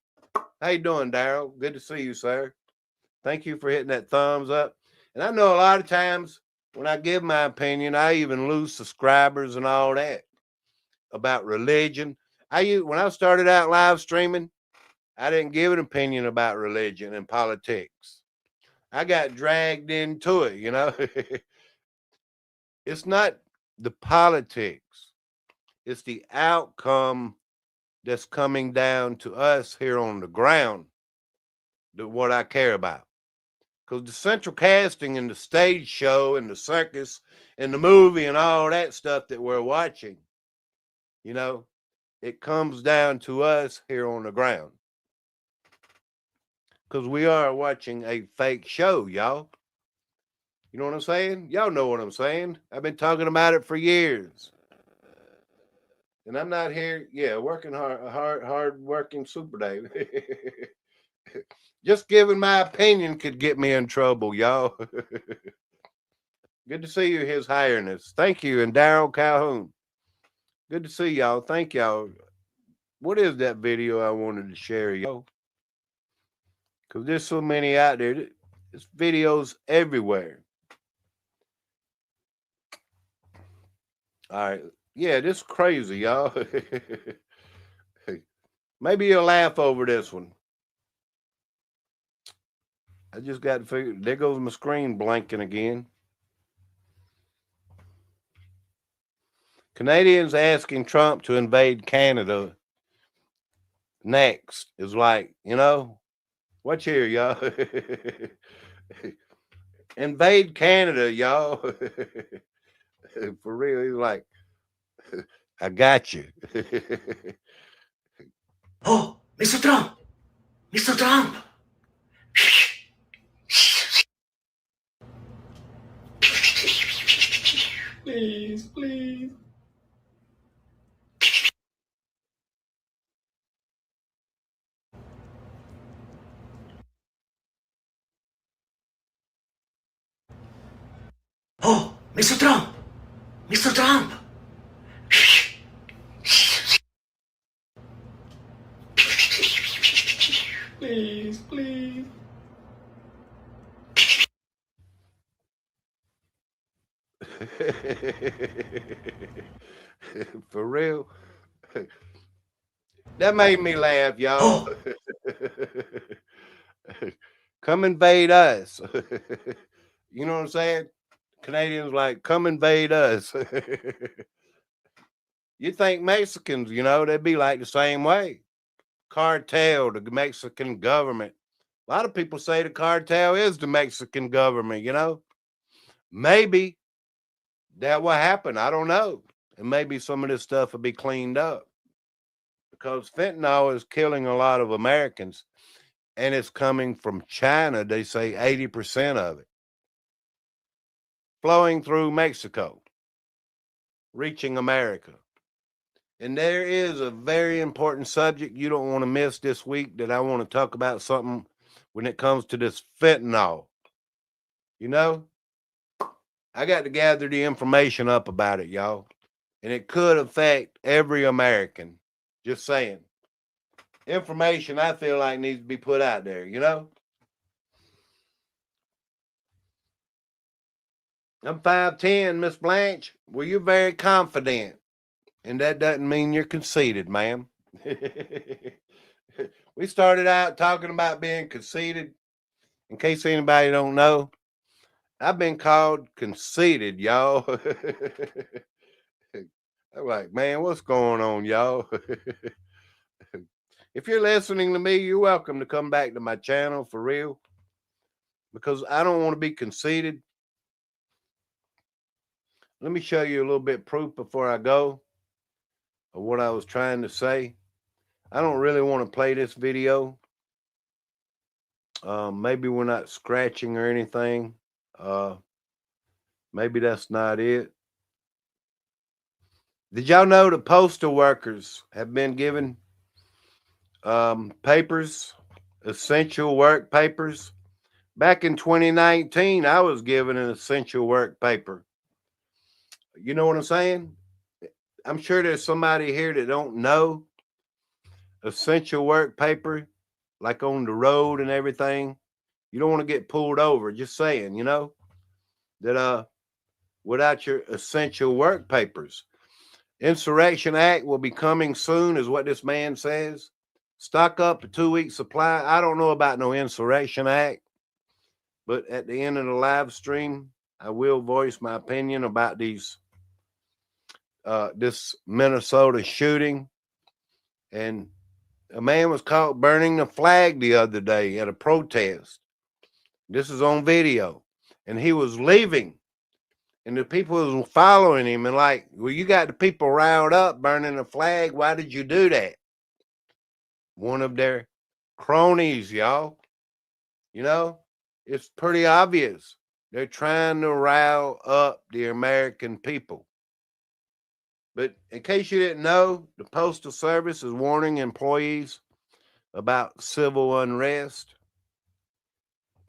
How you doing, Daryl? Good to see you, sir. Thank you for hitting that thumbs up. And I know a lot of times when I give my opinion, I even lose subscribers and all that about religion. When I started out live streaming, I didn't give an opinion about religion and politics. I got dragged into it, you know. It's not the politics, it's the outcome that's coming down to us here on the ground, what I care about. Because the central casting and the stage show and the circus and the movie and all that stuff that we're watching, you know, it comes down to us here on the ground. Because we are watching a fake show, y'all. You know what I'm saying? Y'all know what I'm saying. I've been talking about it for years. And I'm not here, working hard working Super Dave. Just giving my opinion could get me in trouble, y'all. Good to see you, His Highness. Thank you, and Daryl Calhoun. Good to see y'all. Thank y'all. What is that video I wanted to share, y'all? Because there's so many out there. There's videos everywhere. All right. Yeah, this is crazy, y'all. Maybe you'll laugh over this one. I just got to figure. There goes my screen blanking again. Canadians asking Trump to invade Canada next is like, you know, watch here, y'all. Invade Canada, y'all. For real, he's like, I got you. Oh, Mr. Trump! Mr. Trump! Please, please. Oh, Mr. Trump! Mr. Trump! Please, please. For real. That made me laugh, y'all. Oh, Come invade us. You know what I'm saying? Canadians like, come invade us. You think Mexicans, they'd be like the same way. Cartel, the Mexican government. A lot of people say the cartel is the Mexican government. Maybe that will happen. I don't know. And maybe some of this stuff will be cleaned up because fentanyl is killing a lot of Americans and it's coming from China. They say 80% of it flowing through Mexico, reaching America. And there is a very important subject you don't want to miss this week that I want to talk about something when it comes to this fentanyl. I got to gather the information up about it, y'all. And it could affect every American. Just saying. Information I feel like needs to be put out there, I'm 5'10", Miss Blanche. Well, you're very confident. And that doesn't mean you're conceited, ma'am. We started out talking about being conceited. In case anybody don't know, I've been called conceited, y'all. I'm like, man, what's going on, y'all? If you're listening to me, you're welcome to come back to my channel for real. Because I don't want to be conceited. Let me show you a little bit of proof before I go of what I was trying to say. I don't really want to play this video. Maybe we're not scratching or anything. Maybe that's not it. Did y'all know the postal workers have been given papers, essential work papers? Back in 2019, I was given an essential work paper. You know what I'm saying? I'm sure there's somebody here that don't know essential work paper, like on the road and everything. You don't want to get pulled over. Just saying, that without your essential work papers. Insurrection Act will be coming soon, is what this man says. Stock up a 2-week supply. I don't know about no Insurrection Act, but at the end of the live stream, I will voice my opinion about this Minnesota shooting. And a man was caught burning the flag the other day at a protest. This is on video. And he was leaving. And the people was following him and like, well, you got the people riled up burning the flag. Why did you do that? One of their cronies, y'all. It's pretty obvious. They're trying to rile up the American people. But in case you didn't know, the Postal Service is warning employees about civil unrest.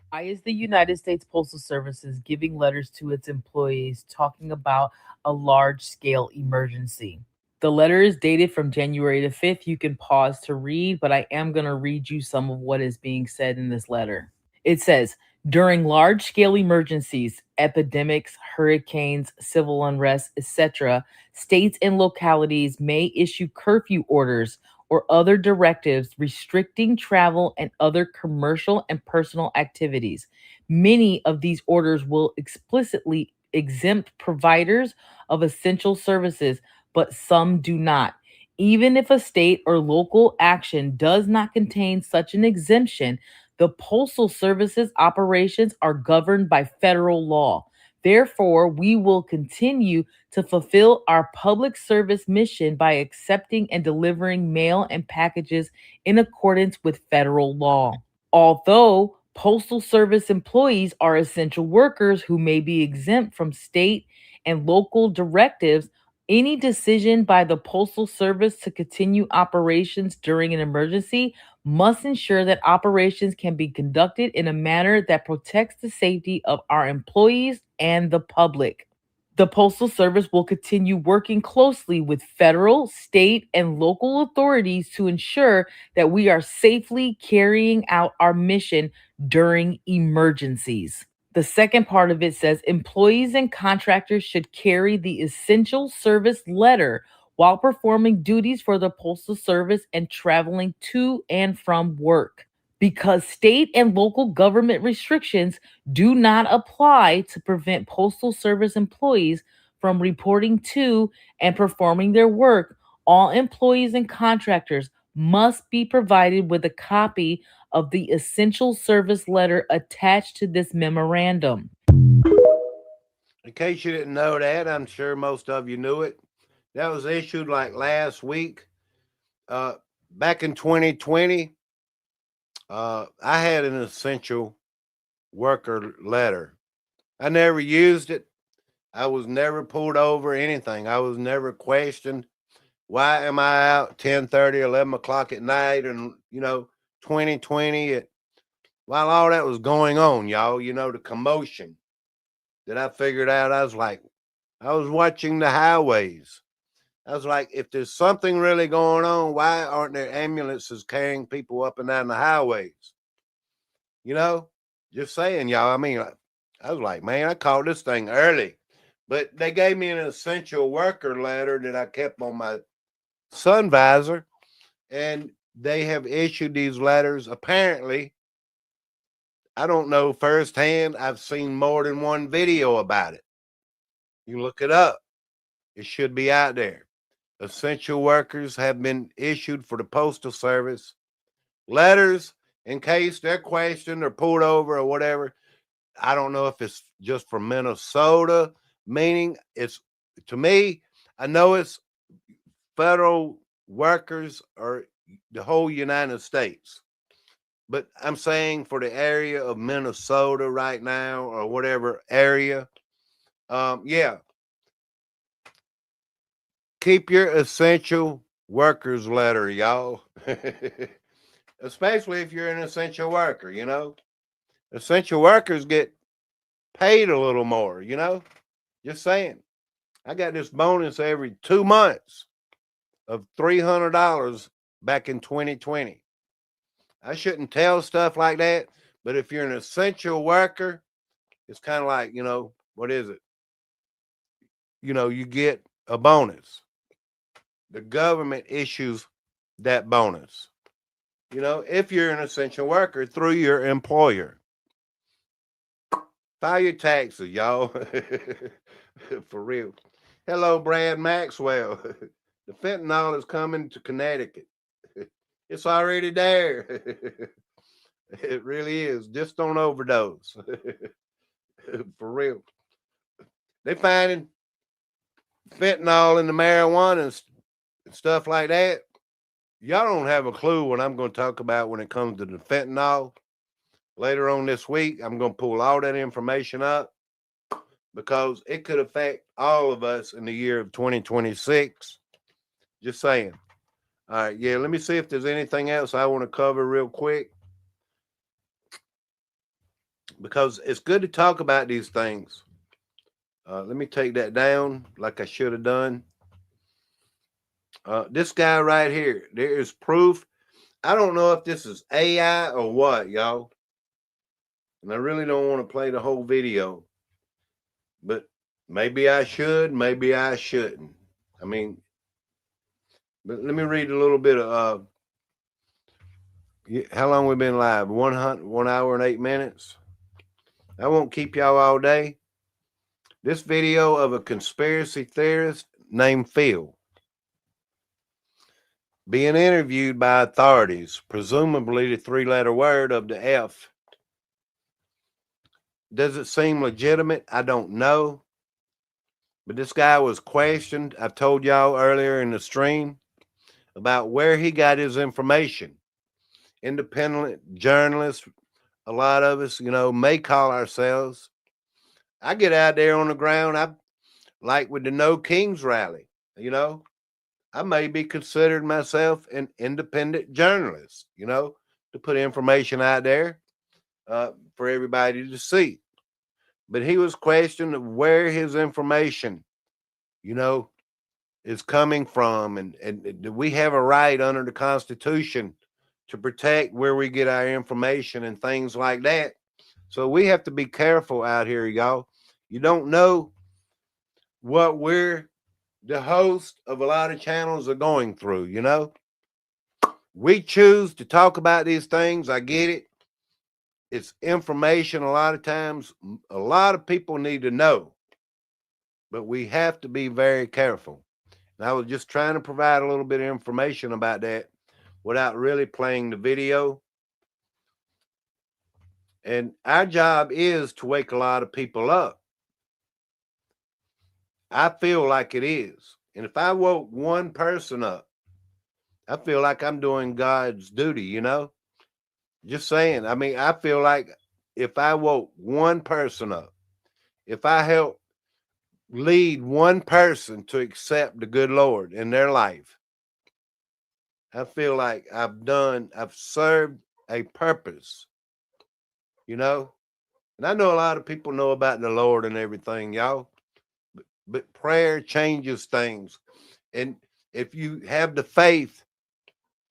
Why is the United States Postal Service giving letters to its employees talking about a large-scale emergency? The letter is dated from January the 5th. You can pause to read, but I am going to read you some of what is being said in this letter. It says, during large-scale emergencies, epidemics, hurricanes, civil unrest, etc., states and localities may issue curfew orders or other directives restricting travel and other commercial and personal activities. Many of these orders will explicitly exempt providers of essential services, but some do not. Even if a state or local action does not contain such an exemption, the Postal Service's operations are governed by federal law. Therefore, we will continue to fulfill our public service mission by accepting and delivering mail and packages in accordance with federal law. Although Postal Service employees are essential workers who may be exempt from state and local directives, any decision by the Postal Service to continue operations during an emergency must ensure that operations can be conducted in a manner that protects the safety of our employees and the public. The Postal Service will continue working closely with federal, state, and local authorities to ensure that we are safely carrying out our mission during emergencies. The second part of it says employees and contractors should carry the essential service letter while performing duties for the Postal Service and traveling to and from work. Because state and local government restrictions do not apply to prevent Postal Service employees from reporting to and performing their work, all employees and contractors must be provided with a copy of the essential service letter attached to this memorandum. In case you didn't know that, I'm sure most of you knew it. That was issued like last week. Back in 2020, I had an essential worker letter. I never used it. I was never pulled over, anything. I was never questioned. Why am I out 10:30, 11 o'clock at night? And, 2020, while all that was going on, y'all, the commotion that I figured out, I was watching the highways. I was like, if there's something really going on, why aren't there ambulances carrying people up and down the highways? Just saying, y'all. I mean, I was like, man, I caught this thing early. But they gave me an essential worker letter that I kept on my sun visor, and they have issued these letters. Apparently, I don't know firsthand. I've seen more than one video about it. You look it up. It should be out there. Essential workers have been issued for the Postal Service letters in case they're questioned or pulled over or whatever. I don't know if it's just for Minnesota, meaning it's, to me, I know it's federal workers or the whole United States, but I'm saying for the area of Minnesota right now or whatever area, yeah. Keep your essential workers letter, y'all. Especially if you're an essential worker, Essential workers get paid a little more, Just saying. I got this bonus every 2 months of $300 back in 2020. I shouldn't tell stuff like that, but if you're an essential worker, it's kind of like, what is it? You get a bonus. The government issues that bonus, if you're an essential worker through your employer. File your taxes, y'all. For real. Hello, Brad Maxwell. The fentanyl is coming to Connecticut. It's already there. It really is. Just don't overdose. For real. They finding fentanyl in the marijuana and stuff like that. Y'all don't have a clue what I'm going to talk about when it comes to the fentanyl. Later on this week, I'm going to pull all that information up because it could affect all of us in the year of 2026. Just saying. All right, yeah, let me see if there's anything else I want to cover real quick, because it's good to talk about these things. Let me take that down like I should have done. This guy right here, there is proof. I don't know if this is AI or what, y'all. And I really don't want to play the whole video, but maybe I should, maybe I shouldn't. I mean, but let me read a little bit of how long we've been live. 1 hour and 8 minutes. I won't keep y'all all day. This video of a conspiracy theorist named Phil being interviewed by authorities, presumably the 3-letter word of the F. Does it seem legitimate? I don't know. But this guy was questioned. I told y'all earlier in the stream about where he got his information. Independent journalists, a lot of us, may call ourselves. I get out there on the ground. I like with the No Kings rally, I may be considered myself an independent journalist, to put information out there for everybody to see. But he was questioned of where his information, is coming from. And we have a right under the Constitution to protect where we get our information and things like that. So we have to be careful out here, y'all. You don't know what we're the host of a lot of channels are going through, you know? We choose to talk about these things. I get it. It's information a lot of times. A lot of people need to know, but we have to be very careful. And I was just trying to provide a little bit of information about that without really playing the video. And our job is to wake a lot of people up. I feel like it is. And if I woke one person up, I feel like I'm doing God's duty, you know? Just saying. I mean, I feel like if I woke one person up, if I help lead one person to accept the good Lord in their life, I feel like I've served a purpose, you know? And I know a lot of people know about the Lord and everything, y'all, but prayer changes things. And if you have the faith,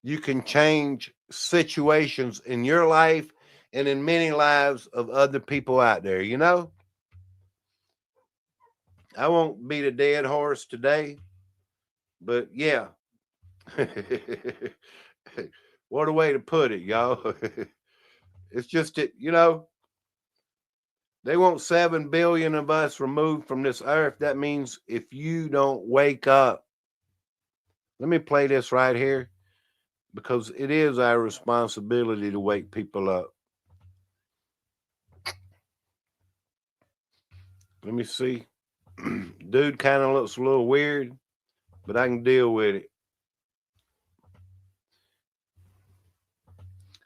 you can change situations in your life and in many lives of other people out there, you know? I won't beat a dead horse today, but yeah. What a way to put it, y'all. It's just that, you know, they want 7 billion of us removed from this earth. That means if you don't wake up, let me play this right here, because it is our responsibility to wake people up. Let me see. Dude kind of looks a little weird, but I can deal with it.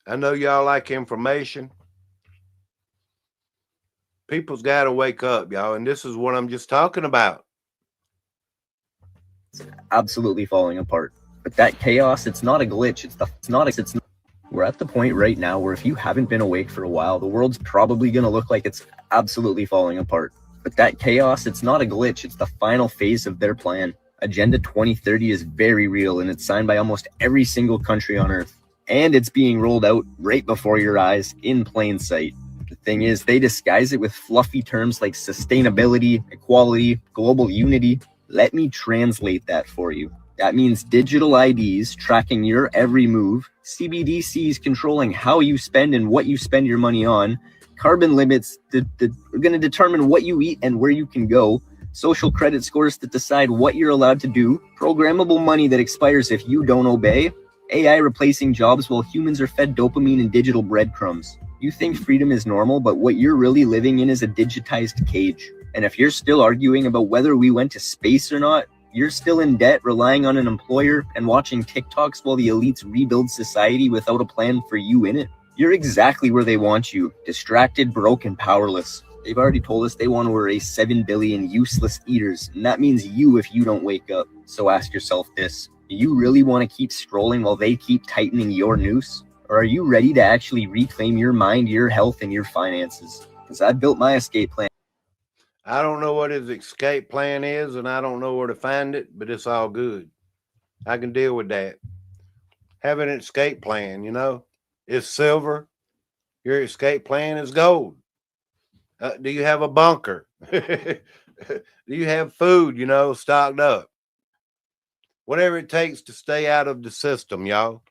I know y'all like information. People's got to wake up, y'all, and this is what I'm just talking about. Absolutely falling apart. But that chaos, it's not a glitch. We're at the point right now where if you haven't been awake for a while, the world's probably going to look like it's absolutely falling apart. But that chaos, it's not a glitch. It's the final phase of their plan. Agenda 2030 is very real, and it's signed by almost every single country on Earth. And it's being rolled out right before your eyes in plain sight. The thing is, they disguise it with fluffy terms like sustainability, equality, global unity. Let me translate that for you. That means digital IDs tracking your every move, CBDCs controlling how you spend and what you spend your money on, carbon limits that are going to determine what you eat and where you can go, social credit scores that decide what you're allowed to do, programmable money that expires if you don't obey, AI replacing jobs while humans are fed dopamine and digital breadcrumbs. You think freedom is normal, but what you're really living in is a digitized cage. And if you're still arguing about whether we went to space or not, you're still in debt, relying on an employer and watching TikToks while the elites rebuild society without a plan for you in it. You're exactly where they want you, distracted, broke, and powerless. They've already told us they want to erase 7 billion useless eaters, and that means you if you don't wake up. So ask yourself this: do you really want to keep scrolling while they keep tightening your noose? Or are you ready to actually reclaim your mind, your health, and your finances? Because I built my escape plan. I don't know what his escape plan is, and I don't know where to find it, but it's all good. I can deal with that. Have an escape plan, you know, is silver. Your escape plan is gold. Do you have a bunker? Do you have food, you know, stocked up? Whatever it takes to stay out of the system, y'all.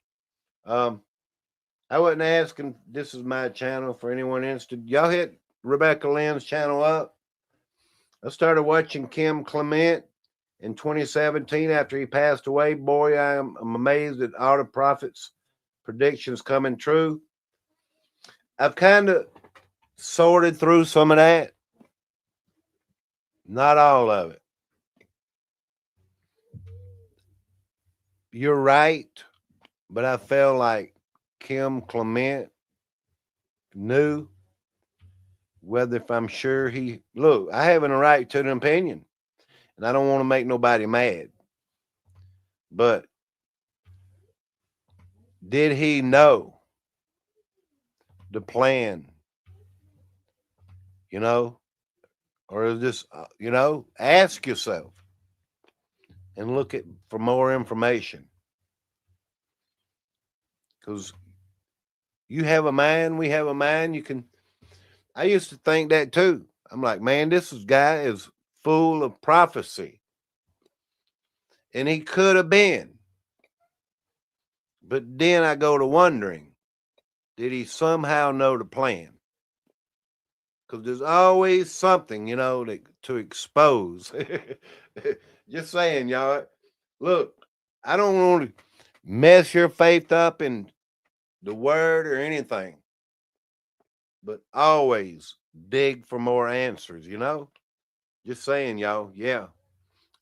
I wasn't asking. This is my channel for anyone interested. Y'all hit Rebecca Lynn's channel up. I started watching Kim Clement in 2017 after he passed away. Boy, I'm amazed at all the prophets' predictions coming true. I've kind of sorted through some of that. Not all of it. You're right, but I felt like Kim Clement knew whether if I'm sure he look, I have a right to an opinion, and I don't want to make nobody mad. But did he know the plan? You know, or is this, you know, ask yourself and look at for more information. Because you have a mind, we have a mind, you can. I used to think that too. I'm like, man, this guy is full of prophecy. And he could have been. But then I go to wondering, did he somehow know the plan? Because there's always something, to expose. Just saying, y'all. Look, I don't want to mess your faith up in the word or anything. But always dig for more answers, Just saying, y'all. Yeah.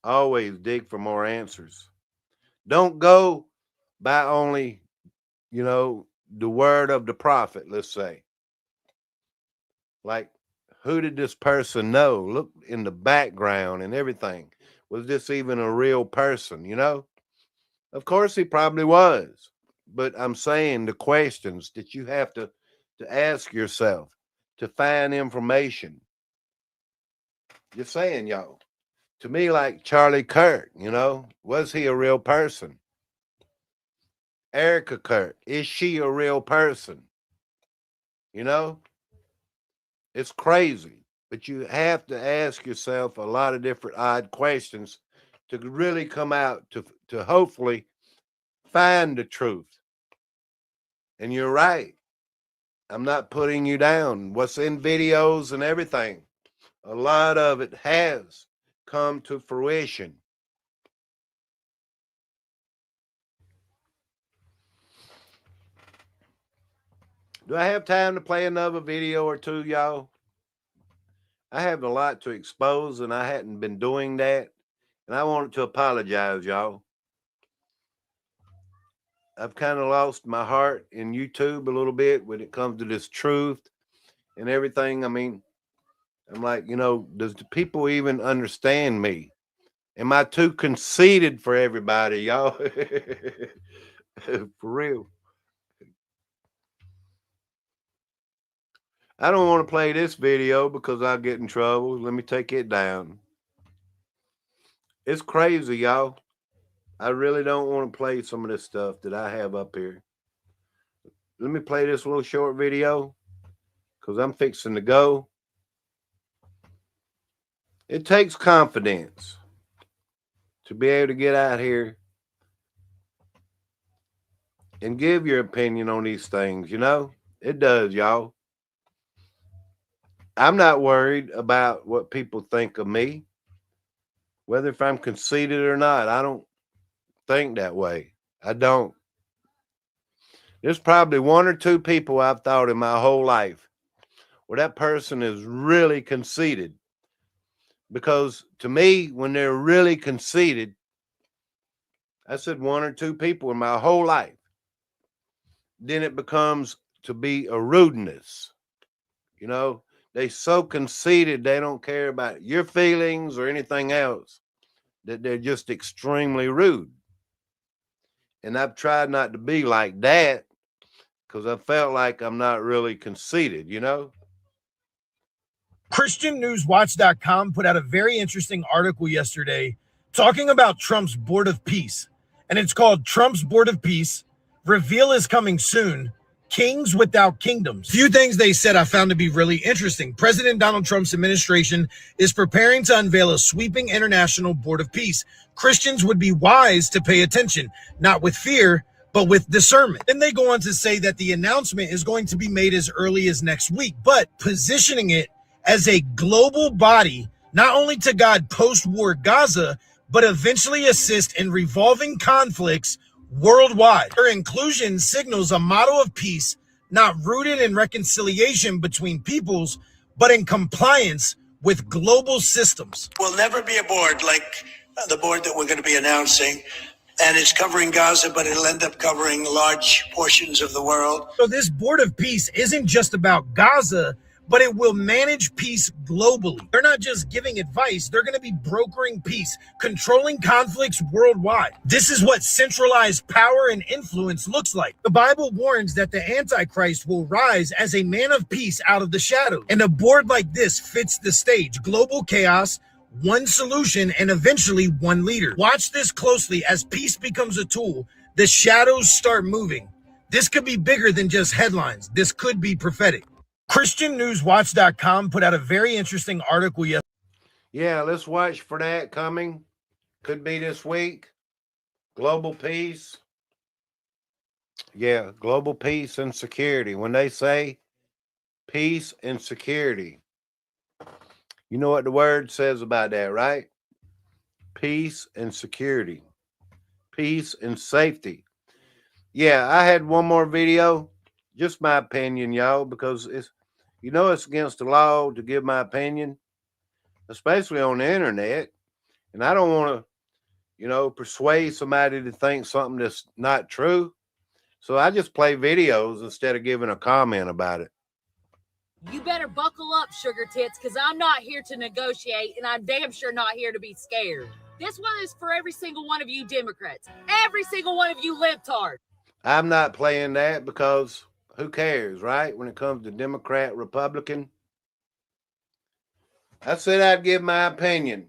Always dig for more answers. Don't go by only, the word of the prophet, let's say. Like, who did this person know? Look in the background and everything. Was this even a real person, Of course he probably was. But I'm saying the questions that you have to ask yourself to find information. Just saying, y'all. To me, like Charlie Kirk, was he a real person? Erica Kirk, is she a real person? It's crazy, but you have to ask yourself a lot of different odd questions to really come out to hopefully find the truth. And you're right. I'm not putting you down. What's in videos and everything, a lot of it has come to fruition. Do I have time to play another video or two, y'all? I have a lot to expose, and I hadn't been doing that. And I wanted to apologize, y'all. I've kind of lost my heart in YouTube a little bit when it comes to this truth and everything. I mean, I'm like, does the people even understand me? Am I too conceited for everybody, y'all? For real. I don't want to play this video because I'll get in trouble. Let me take it down. It's crazy, y'all. I really don't want to play some of this stuff that I have up here. Let me play this little short video because I'm fixing to go. It takes confidence to be able to get out here and give your opinion on these things, It does, y'all. I'm not worried about what people think of me, whether if I'm conceited or not. I don't think that way. I don't. There's probably one or two people I've thought in my whole life where that person is really conceited. Because to me, when they're really conceited, I said one or two people in my whole life, then it becomes to be a rudeness. They so conceited, they don't care about your feelings or anything else, that they're just extremely rude. And I've tried not to be like that because I felt like I'm not really conceited, ChristianNewsWatch.com put out a very interesting article yesterday talking about Trump's Board of Peace. And it's called Trump's Board of Peace. Reveal is coming soon. Kings without kingdoms. Few things they said I found to be really interesting. President Donald Trump's administration is preparing to unveil a sweeping international board of peace. Christians would be wise to pay attention, not with fear, but with discernment. Then they go on to say that the announcement is going to be made as early as next week, but positioning it as a global body, not only to guide post-war Gaza, but eventually assist in resolving conflicts worldwide. Their inclusion signals a model of peace not rooted in reconciliation between peoples, but in compliance with global systems. Will never be a board like the board that we're going to be announcing. And it's covering Gaza, but it'll end up covering large portions of the world. So this Board of Peace isn't just about Gaza, but it will manage peace globally. They're not just giving advice, they're going to be brokering peace, controlling conflicts worldwide. This is what centralized power and influence looks like. The Bible warns that the Antichrist will rise as a man of peace out of the shadows. And a board like this fits the stage. Global chaos, one solution, and eventually one leader. Watch this closely as peace becomes a tool. The shadows start moving. This could be bigger than just headlines. This could be prophetic. ChristianNewsWatch.com put out a very interesting article yesterday. Yeah, let's watch for that coming. Could be this week. global peace. Yeah, global peace and security. When they say peace and security, you know what the word says about that, right? Peace and security, peace and safety. Yeah, I had one more video, just my opinion, y'all, because it's against the law to give my opinion, especially on the internet. And I don't want to, persuade somebody to think something that's not true. So I just play videos instead of giving a comment about it. You better buckle up, sugar tits, because I'm not here to negotiate, and I'm damn sure not here to be scared. This one is for every single one of you Democrats, every single one of you libtards. I'm not playing that because who cares, right? When it comes to Democrat, Republican. I said I'd give my opinion.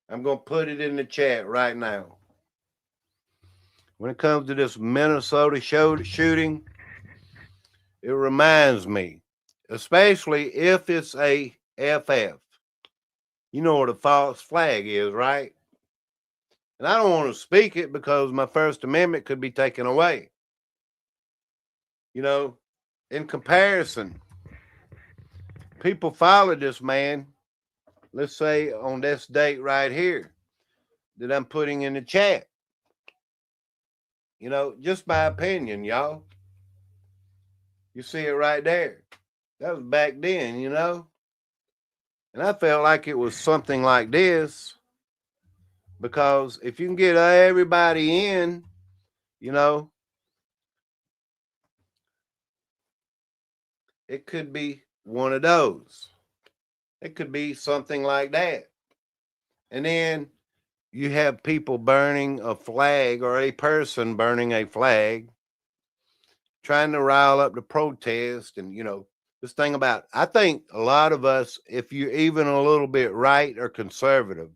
I'm going to put it in the chat right now. When it comes to this Minnesota shooting, it reminds me, especially if it's a FF. You know what a false flag is, right? And I don't want to speak it because my First Amendment could be taken away. In comparison, people followed this man, let's say on this date right here that I'm putting in the chat. Just my opinion, y'all. You see it right there. That was back then, And I felt like it was something like this because if you can get everybody in, it could be one of those. It could be something like that. And then you have people burning a flag or a person burning a flag, trying to rile up the protest. And, this thing about, I think a lot of us, if you're even a little bit right or conservative,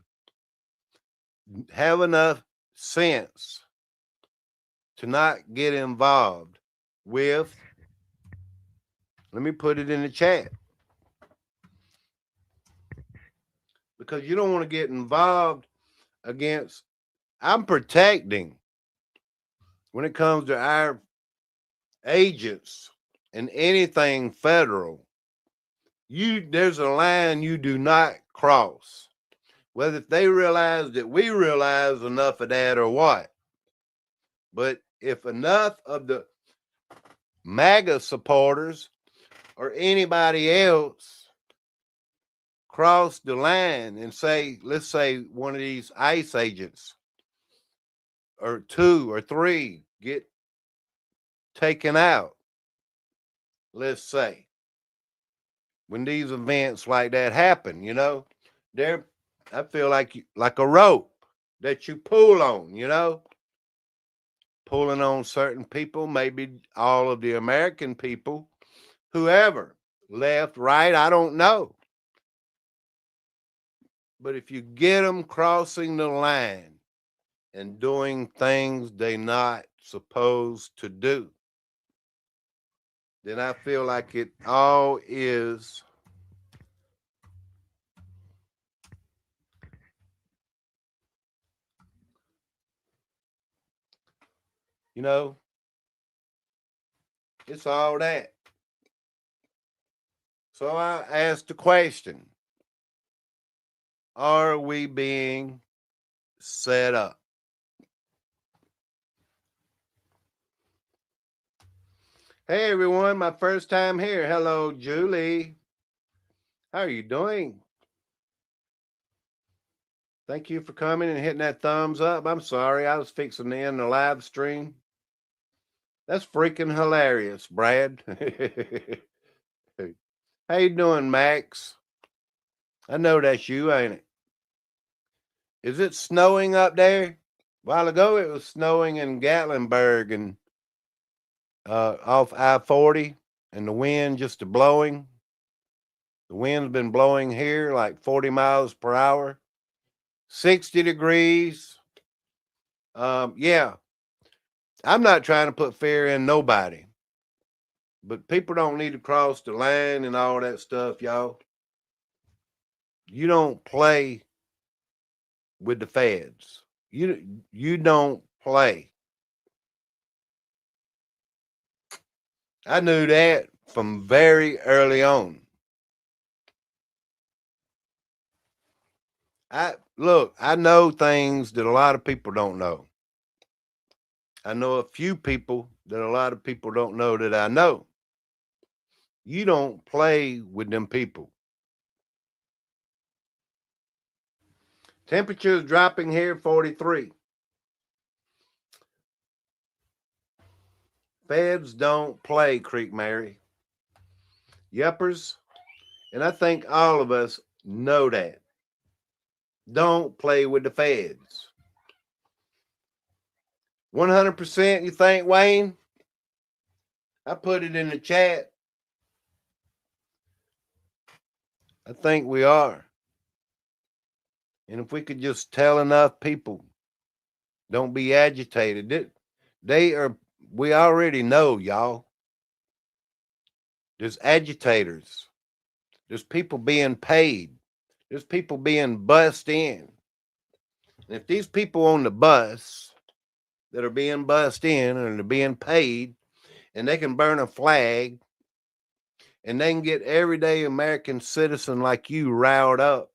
have enough sense to not get involved with, let me put it in the chat, because you don't want to get involved against, I'm protecting when it comes to our agents and anything federal. There's a line you do not cross, whether they realize that we realize enough of that or what. But if enough of the MAGA supporters or anybody else cross the line and say, let's say one of these ICE agents or 2 or 3 get taken out, let's say, when these events like that happen, I feel like a rope that you pull on, pulling on certain people, maybe all of the American people, whoever, left, right, I don't know. But if you get them crossing the line and doing things they're not supposed to do, then I feel like it all is it's all that. So I asked the question, are we being set up? Hey everyone, my first time here. Hello, Julie. How are you doing? Thank you for coming and hitting that thumbs up. I'm sorry, I was fixing to end the live stream. That's freaking hilarious, Brad. How you doing, Max? I know that's you, ain't it? Is it snowing up there? A while ago, it was snowing in Gatlinburg and off I-40, and the wind just blowing. The wind's been blowing here like 40 miles per hour, 60 degrees. Yeah, I'm not trying to put fear in nobody, but people don't need to cross the line and all that stuff, y'all. You don't play with the feds. You don't play. I knew that from very early on. I know things that a lot of people don't know. I know a few people that a lot of people don't know that I know. You don't play with them people. Temperatures dropping here, 43. Feds don't play, Creek Mary. Yuppers, and I think all of us know that. Don't play with the feds. 100% you think, Wayne? I put it in the chat. I think we are. And if we could just tell enough people, don't be agitated. We already know, y'all. There's agitators. There's people being paid. There's people being bussed in. And if these people on the bus that are being bussed in and they're being paid, and they can burn a flag, and they can get everyday American citizen like you riled up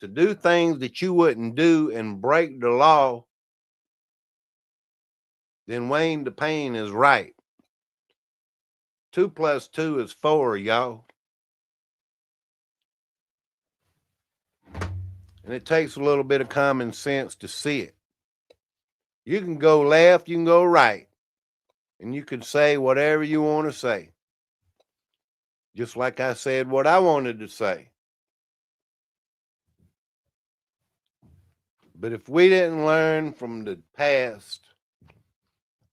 to do things that you wouldn't do and break the law, then Wayne DePayne is right. 2 + 2 is 4, y'all. And it takes a little bit of common sense to see it. You can go left, you can go right, and you can say whatever you want to say. Just like I said what I wanted to say. But if we didn't learn from the past,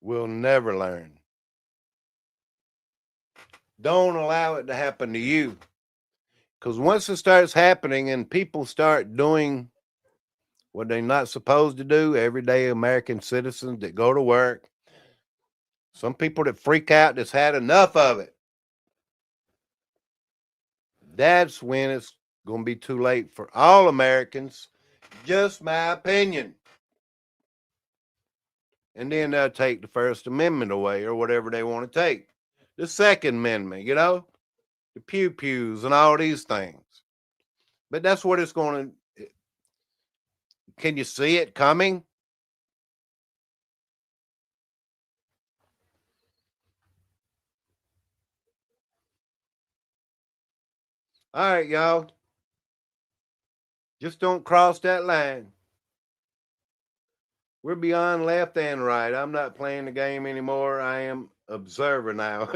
we'll never learn. Don't allow it to happen to you. Because once it starts happening and people start doing what they're not supposed to do, everyday American citizens that go to work, some people that freak out that's had enough of it, that's when it's going to be too late for all Americans. Just my opinion. And then they'll take the First Amendment away or whatever they want to take. The Second Amendment, the pew-pews and all these things. But that's what it's going to... Can you see it coming? All right, y'all. Just don't cross that line. We're beyond left and right. I'm not playing the game anymore. I am observer now.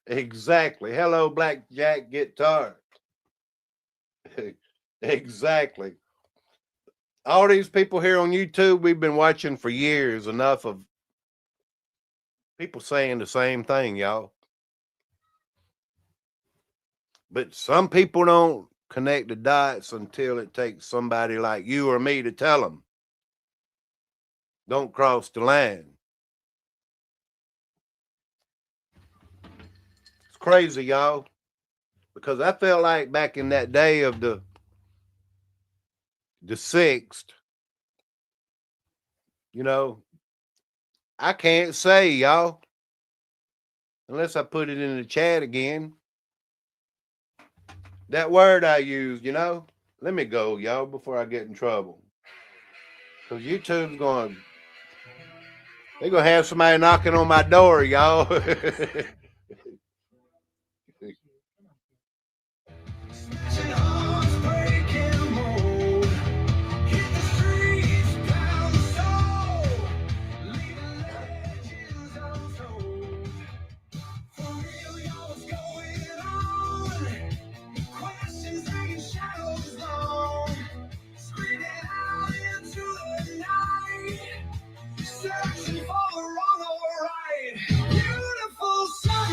Exactly. Hello, Blackjack Guitar. Exactly. All these people here on YouTube, we've been watching for years. Enough of people saying the same thing, y'all. But some people don't connect the dots until it takes somebody like you or me to tell them. Don't cross the line. It's crazy, y'all. Because I felt like back in that day of the 6th, I can't say, y'all, unless I put it in the chat again. That word I used, let me go, y'all, before I get in trouble. Because YouTube's they're going to have somebody knocking on my door, y'all. Searching for the wrong or right. Beautiful sun.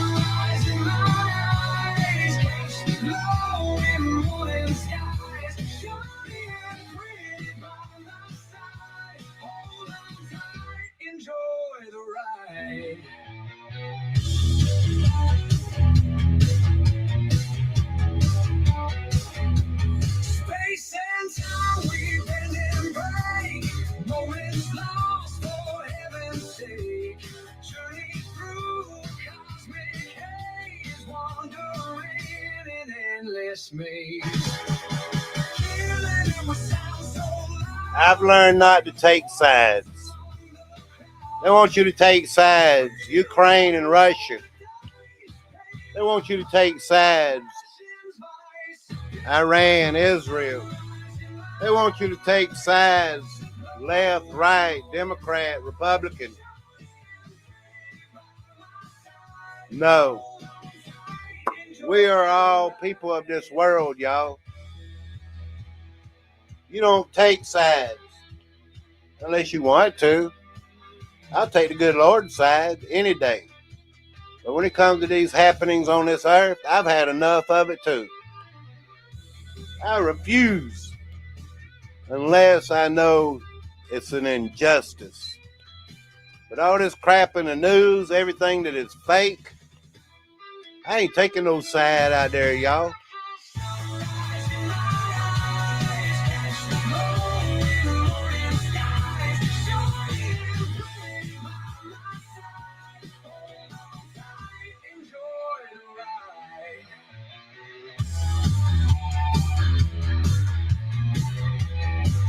I've learned not to take sides. They want you to take sides. Ukraine and Russia. They want you to take sides. Iran, Israel. They want you to take sides. Left, right, Democrat, Republican. No. We are all people of this world, y'all. You don't take sides unless you want to. I'll take the good Lord's side any day. But when it comes to these happenings on this earth, I've had enough of it too. I refuse unless I know it's an injustice. But all this crap in the news, everything that is fake, I ain't taking no side out there, y'all.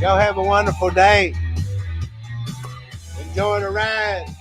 Y'all have a wonderful day. Enjoy the ride.